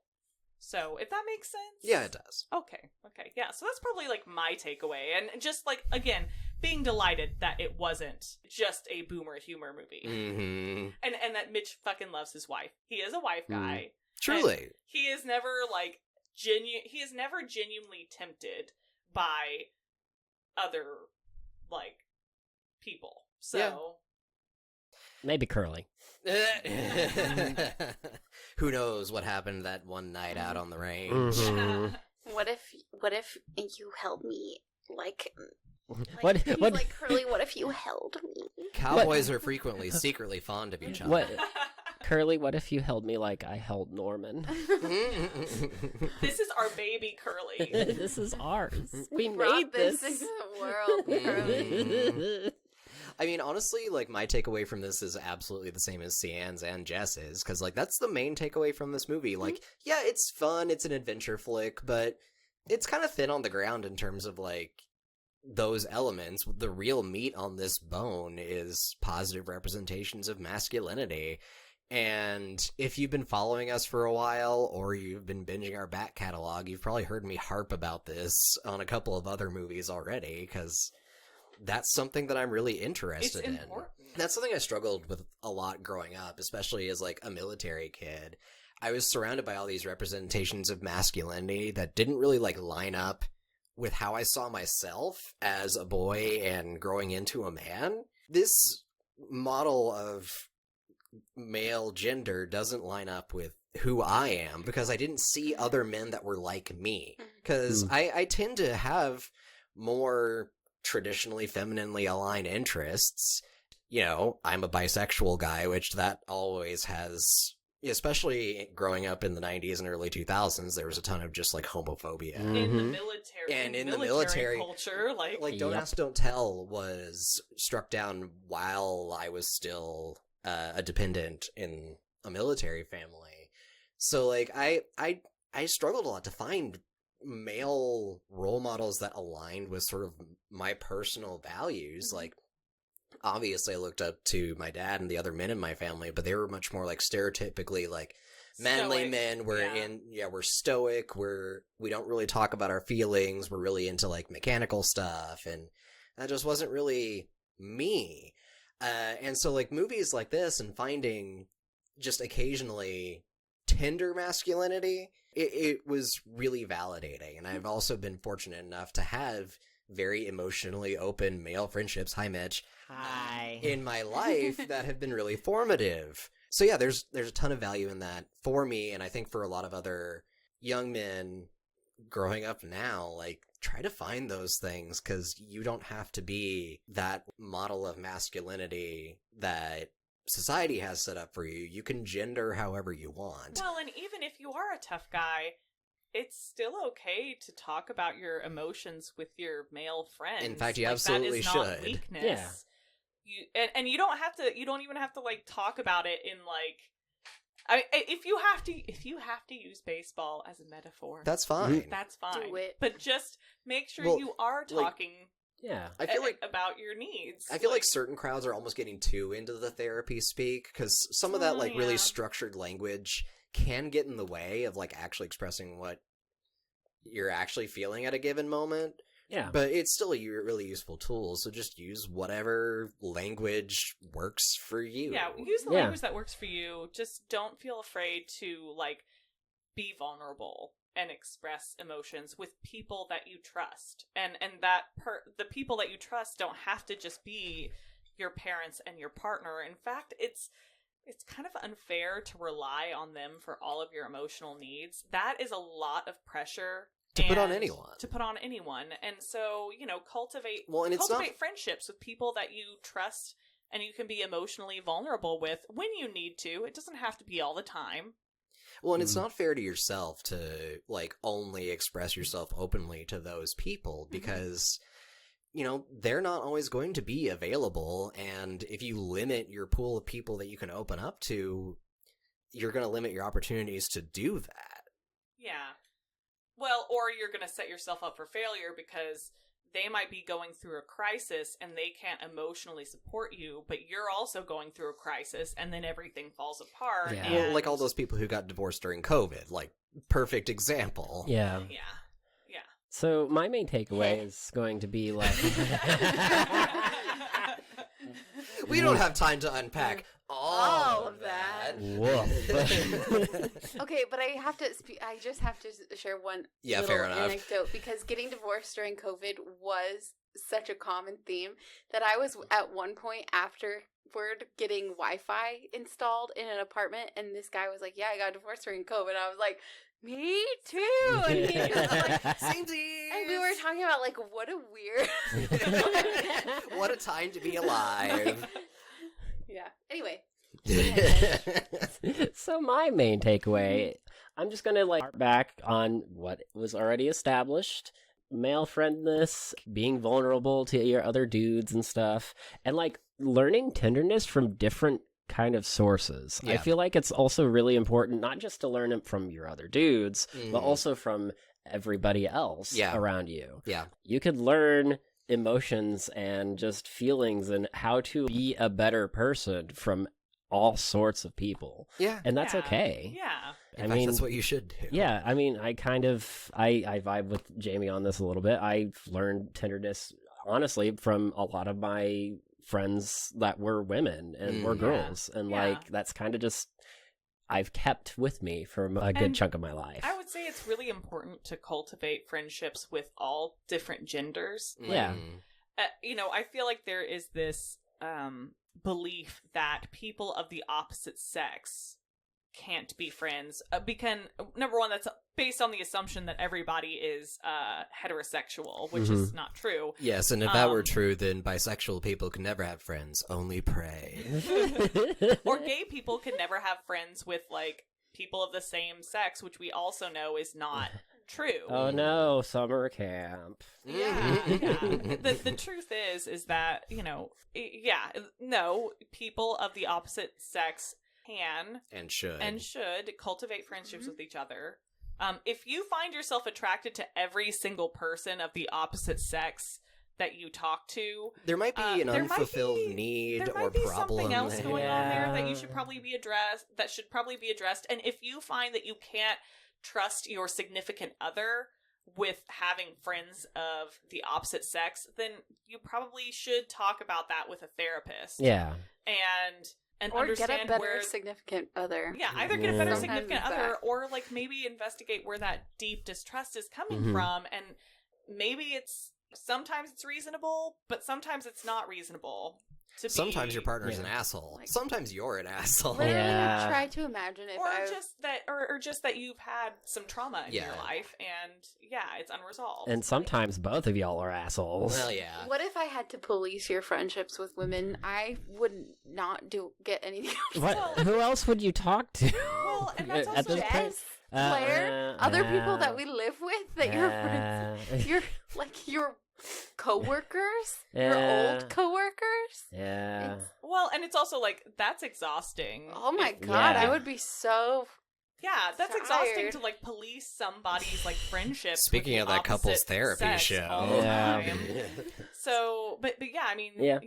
So, if that makes sense? Yeah, it does. Okay. Yeah, so that's probably, like, my takeaway. And just, like, again, being delighted that it wasn't just a boomer humor movie. Mm-hmm. And that Mitch fucking loves his wife. He is a wife guy. Truly. He is never, like, he is never genuinely tempted by other, like, people. So... Yeah. Maybe Curly. Who knows what happened that one night out on the range? Mhm. What if you held me like What? he's What? like, Curly, what if you held me? Cowboys are frequently secretly fond of each other. What? Curly, what if you held me like I held Norman? This is our baby, Curly. This is ours. We Brought made this. into the world, Curly. I mean, honestly, like, my takeaway from this is absolutely the same as Cian's and Jess's, because, like, that's the main takeaway from this movie. Like, yeah, it's fun, it's an adventure flick, but it's kind of thin on the ground in terms of, like, those elements. The real meat on this bone is positive representations of masculinity. And if you've been following us for a while, or you've been binging our back catalog, you've probably heard me harp about this on a couple of other movies already, because that's something that I'm really interested in. That's something I struggled with a lot growing up, especially as like a military kid. I was surrounded by all these representations of masculinity that didn't really like line up with how I saw myself as a boy and growing into a man. This model of male gender doesn't line up with who I am, because I didn't see other men that were like me. Because I tend to have more traditionally femininely aligned interests. You know, I'm a bisexual guy, which that always has, especially growing up in the 90s and early 2000s, there was a ton of just like homophobia. In the military. And in the military culture, like Don't Ask, Don't Tell was struck down while I was still a dependent in a military family. So like I struggled a lot to find male role models that aligned with sort of my personal values. Like, obviously I looked up to my dad and the other men in my family, but they were much more like stereotypically like manly stoic men. We're stoic, we don't really talk about our feelings, we're really into like mechanical stuff, and that just wasn't really me. And so like movies like this and finding just occasionally tender masculinity, it was really validating. And I've also been fortunate enough to have very emotionally open male friendships, hi Mitch, hi, in my life that have been really formative. So yeah, there's a ton of value in that for me, and I think for a lot of other young men growing up now, like, try to find those things, because you don't have to be that model of masculinity that society has set up for you. You can gender however you want. Well, and even if you are a tough guy, it's still okay to talk about your emotions with your male friends. In fact, you absolutely should. That is not weakness. Yeah. And you don't even have to like talk about it in like, if you have to use baseball as a metaphor, that's fine. That's fine. Do it. But just make sure you are talking. I feel like about your needs. I feel like certain crowds are almost getting too into the therapy speak, because some of that like really structured language can get in the way of like actually expressing what you're actually feeling at a given moment. Yeah. But it's still a really useful tool, so just use whatever language works for you. Yeah, use the language that works for you. Just don't feel afraid to like be vulnerable and express emotions with people that you trust. And the people that you trust don't have to just be your parents and your partner. In fact, it's kind of unfair to rely on them for all of your emotional needs. That is a lot of pressure to put on anyone. And so, cultivate friendships with people that you trust and you can be emotionally vulnerable with when you need to. It doesn't have to be all the time. Well, and it's not fair to yourself to, like, only express yourself openly to those people, because, they're not always going to be available, and if you limit your pool of people that you can open up to, you're going to limit your opportunities to do that. Yeah. Well, or you're going to set yourself up for failure, because they might be going through a crisis and they can't emotionally support you, but you're also going through a crisis, and then everything falls apart. Yeah. And... Well, like all those people who got divorced during COVID, like, perfect example. Yeah. Yeah. So my main takeaway is going to be like... We don't have time to unpack all of that. Woof. Okay, but I just have to share one fair enough. anecdote, because getting divorced during COVID was such a common theme that I was at one point afterward getting Wi-Fi installed in an apartment, and this guy was like, "Yeah, I got divorced during COVID." I was like, "Me too." And he was like, "Samesies." And we were talking about like what a weird, what a time to be alive. Yeah. Anyway. So my main takeaway, I'm just going to harp back on what was already established. Male friendness, being vulnerable to your other dudes and stuff, and like learning tenderness from different kind of sources. Yeah. I feel like it's also really important not just to learn it from your other dudes, but also from everybody else around you. Yeah. You could learn emotions and just feelings and how to be a better person from all sorts of people. Yeah. And that's Yeah. okay. Yeah. In fact, that's what you should do. Yeah, I mean, I vibe with Jamie on this a little bit. I've learned tenderness, honestly, from a lot of my friends that were women and were girls. And, like, that's kind of just, I've kept with me for a good chunk of my life. I would say it's really important to cultivate friendships with all different genders. Yeah. I feel like there is this belief that people of the opposite sex can't be friends because, number one, that's based on the assumption that everybody is heterosexual, which is not true. Yes, and if that were true, then bisexual people can never have friends, only pray. Or gay people can never have friends with, like, people of the same sex, which we also know is not true. Oh no, summer camp. Yeah. The truth is that, no, people of the opposite sex can and should cultivate friendships with each other. If you find yourself attracted to every single person of the opposite sex that you talk to, there might be an unfulfilled need there or might be problem something else going on there that you Yeah. should probably be addressed. And if you find that you can't trust your significant other with having friends of the opposite sex, then you probably should talk about that with a therapist. Yeah. And Or understand get a better where significant other. yeah, either get a better Yeah. significant Sometimes other that. or, like, maybe investigate where that deep distrust is coming Mhm. from, and maybe sometimes it's reasonable, but sometimes it's not reasonable. Sometimes your partner's an Yeah. asshole. Like- Sometimes you're an asshole. Literally, Yeah. try to imagine if or just that you've had some trauma in your Yeah. life, and it's unresolved. And sometimes both of y'all are assholes. Well, yeah. What if I had to police your friendships with women? I would not get anything out of What? Well- Who else would you talk to? Well, and that's At also this point- Jess, Claire, other people that we live with that you're friends. You're like your coworkers, your Yeah. old coworkers. Yeah. It's- well, and it's also, like, that's exhausting. Oh my god, Yeah. I would be so. Yeah, that's Tired. exhausting to, like, police somebody's, like, friendship. Speaking with of the that couples opposite therapy sex show. all the Yeah. time. So, but yeah, I mean, Yeah.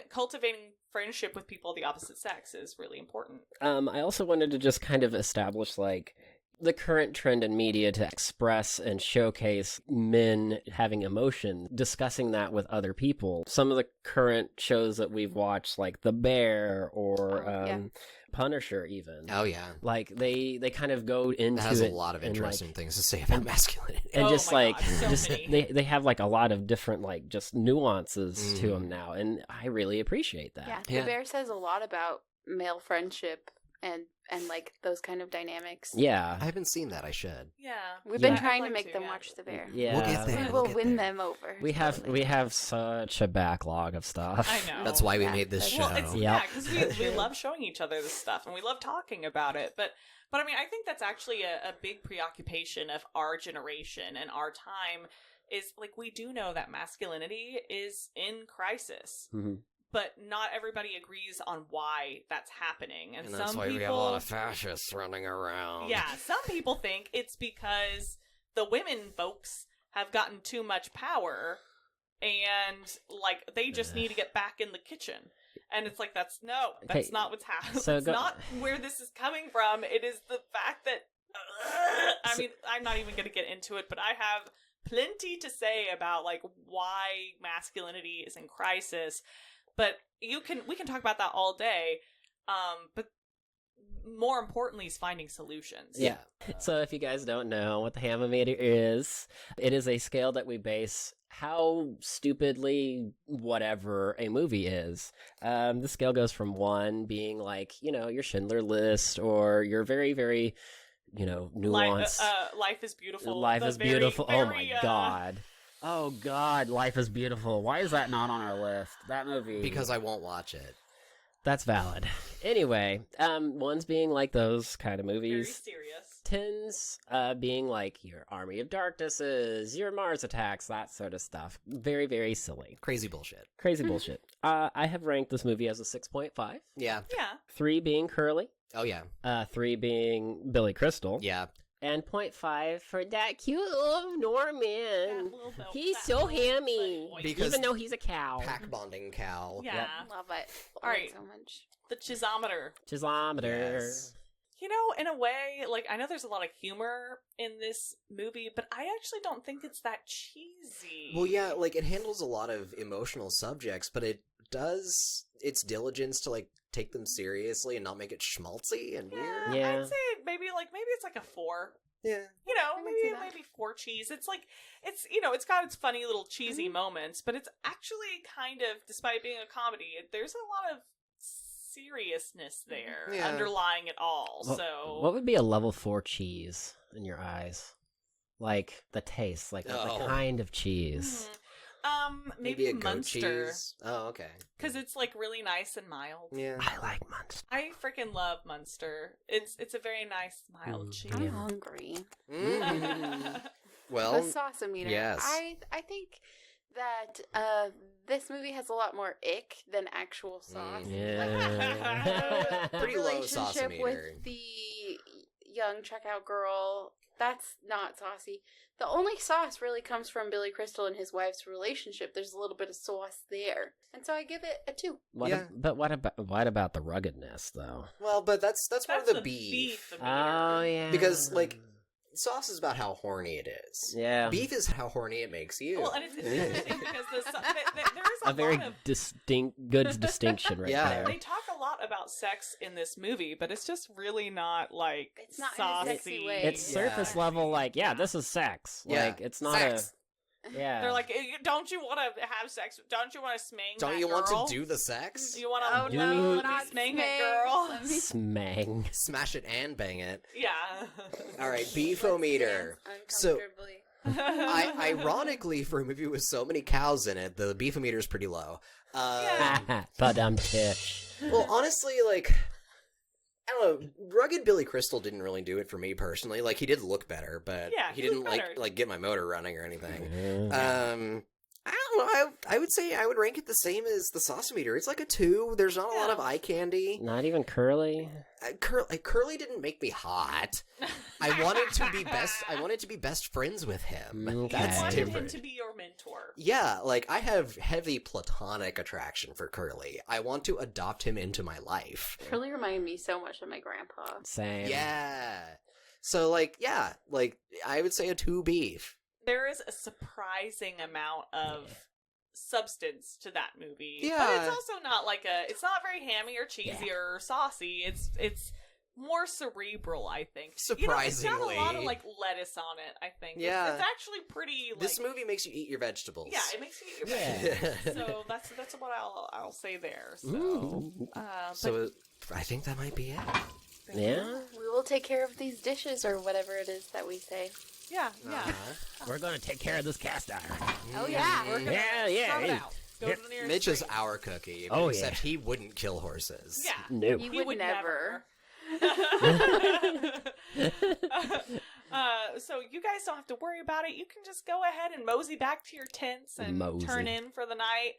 cultivating friendship with people of the opposite sex is really important. I also wanted to just kind of establish, like, the current trend in media to express and showcase men having emotion, discussing that with other people. Some of the current shows that we've watched, like The Bear or Punisher, even. Oh, yeah. Like, they kind of go into That has a it lot of and, interesting like, things to say about masculinity. and Oh just my like God, so just many. they have like a lot of different like just nuances to them now, and I really appreciate that. Yeah, Yeah. The Bear says a lot about male friendship and like those kind of dynamics. Yeah. I haven't seen that. I should. Yeah, We've been Yeah. trying I'd to like make them yeah. watch The Bear. Yeah. We'll get there. We We'll will get win there. them over. We have totally. such a backlog of stuff. I know. That's why we Yeah. made this show. Well, it's, Yep. yeah, because we love showing each other this stuff and we love talking about it. But I mean, I think that's actually a big preoccupation of our generation and our time. Is, like, we do know that masculinity is in crisis. Mhm. But not everybody agrees on why that's happening. And that's some why people, we have a lot of fascists running around. yeah, some people think it's because the women folks have gotten too much power and, like, they just need to get back in the kitchen. And it's like, that's not what's happening. So That's not where this is coming from. It is the fact that, I mean, I'm not even going to get into it, but I have plenty to say about, like, why masculinity is in crisis. But we can talk about that all day. But more importantly is finding solutions. Yeah. So if you guys don't know what the Hammometer is, it is a scale that we base how stupidly whatever a movie is. The scale goes from 1 being like, your Schindler List, or your very, very, nuanced. Life is beautiful. Life The is very, beautiful. Oh my very, god. Oh god, Life is Beautiful. Why is that not on our list? That movie. Because I won't watch it. That's valid. Anyway, 1's being like those kind of very movies. serious. 10's being like your Army of Darknesses, your Mars Attacks, that sort of stuff. Very, very silly. Crazy bullshit. Crazy bullshit. I have ranked this movie as a 6.5. Yeah. Yeah. 3 being Curly. Oh, yeah. 3 being Billy Crystal. Yeah. And 0.5 for that cute little Norman. He's so hammy. Because even though he's a cow. Pack bonding cow. Yeah. Yep. Love it. All right. So much. The chisometer. Chisometer. Yes. You know, in a way, like, I know there's a lot of humor in this movie, but I actually don't think it's that cheesy. Well, yeah, like, it handles a lot of emotional subjects, but it does its diligence to, like, take them seriously and not make it schmaltzy and weird. Yeah. I'd say maybe it's like a 4. Yeah. You know, I can see that. maybe 4 cheese. It's like, it's, you know, it's got its funny little cheesy moments, but it's actually kind of, despite being a comedy, there's a lot of seriousness there underlying it all. So what would be a level 4 cheese in your eyes? Like the taste, like the kind of cheese. Maybe a goat Munster. cheese. Oh, okay. Because it's like really nice and mild. Yeah. I like Munster. I freaking love Munster. It's a very nice mild cheese. I'm hungry. Mm. Well, The sauce-o-meter. yes. I think that this movie has a lot more ick than actual sauce. Yeah. Pretty low Relationship sauce-o-meter. with the young checkout girl, that's not saucy. The only sauce really comes from Billy Crystal and his wife's relationship. There's a little bit of sauce there, and so I give it a 2. But what about the ruggedness though? Well, but that's more That's the beef. Oh yeah. Because, like, sauce is about how horny it is. Yeah. Beef is how horny it makes you. Well, and it's interesting because there is a very lot of... good distinction right Yeah. there. They talk a lot about sex in this movie, but it's just really not, like, It's not in a saucy. sexy way. It's surface level, like, this is sex. Yeah. Like, it's not Sex. Yeah. They're like, don't you want to have sex? Don't you want to smang Don't that you want girl? to do the sex? You want Oh to no, Dude. not smang smang. it, girl? Let me Smang. Smash it and bang it. Yeah. All right, beefometer. So, uncomfortably. ironically, for a movie with so many cows in it, the beefometer is pretty low. But tish. Well, honestly, like, I don't know, rugged Billy Crystal didn't really do it for me personally. Like, he did look better, but Yeah, he he didn't looked better. like get my motor running or anything. Yeah. I don't know. I would say I would rank it the same as the sauce-o-meter. It's like a 2. There's not a lot of eye candy. Not even Curly. Curly didn't make me hot. I wanted to be best. I wanted to be best friends with him. Okay. That's You wanted different. him to be your mentor. Yeah, like, I have heavy platonic attraction for Curly. I want to adopt him into my life. Curly reminded me so much of my grandpa. Same. Yeah. So, like, I would say a 2 beef. There is a surprising amount of substance to that movie. Yeah. But it's also not like it's not very hammy or cheesy or saucy. It's more cerebral, I think. Surprisingly. You know, it's got a lot of, like, lettuce on it, I think. Yeah. It's actually pretty, like... This movie makes you eat your vegetables. Yeah, it makes you eat your vegetables. So that's what I'll say there. So, Ooh. So, I think that might be it. Yeah. We will take care of these dishes or whatever it is that we say. yeah. We're gonna take care of this cast iron. Oh yeah, We're gonna Yeah. throw it out. Go to the nearest Mitch is street. our cookie. Oh, except yeah. he wouldn't kill horses. Yeah. No. He would never. So you guys don't have to worry about it. You can just go ahead and mosey back to your tents and Mosey. turn in for the night.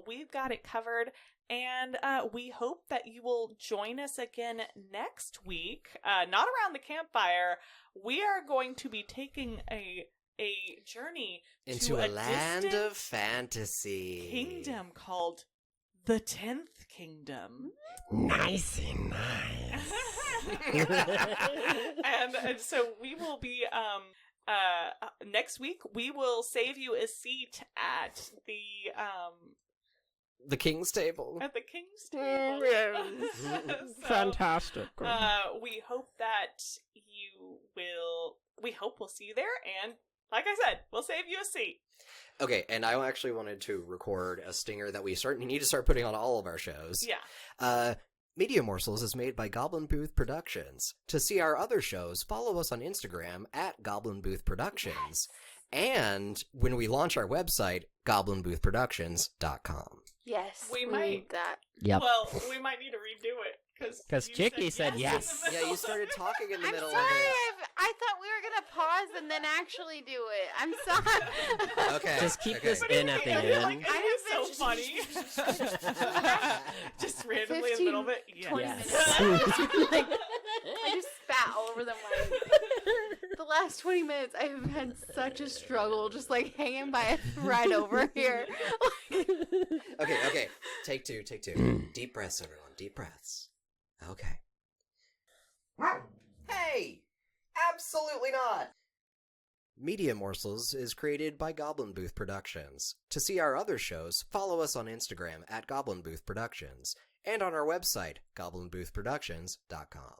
We've got it covered. And we hope that you will join us again next week. Not around the campfire. We are going to be taking a journey Into to a land distant of fantasy. kingdom called the 10th Kingdom. Nice and nice. And so we will be next week we will save you a seat at The King's Table. the King's Table. So, Fantastic. we hope that you will. We hope we'll see you there, and like I said, we'll save you a seat. Okay, and I actually wanted to record a stinger that we need to start putting on all of our shows. Yeah. Media Morsels is made by Goblin Booth Productions. To see our other shows, follow us on Instagram at Goblin Booth Productions. And when we launch our website, goblinboothproductions.com. Yes, We we might. need that. Yep. Well, we might need to redo it Because you Chicky said in yes. the Yeah, middle. you started talking in the I'm middle sorry. of it. I thought we were gonna pause and then actually do it. I'm sorry. Okay. Just keep okay. this in at the I feel end. like it is so funny. Just randomly in the middle of it. 20 Yes. minutes. Like, I just spat all over the mic. last 20 minutes, I have had such a struggle, just like hanging by a thread over here. Okay. Take two. Deep breaths, everyone. Deep breaths. Okay. Hey! Absolutely not! Media Morsels is created by Goblin Booth Productions. To see our other shows, follow us on Instagram at Goblin Booth Productions and on our website, goblinboothproductions.com.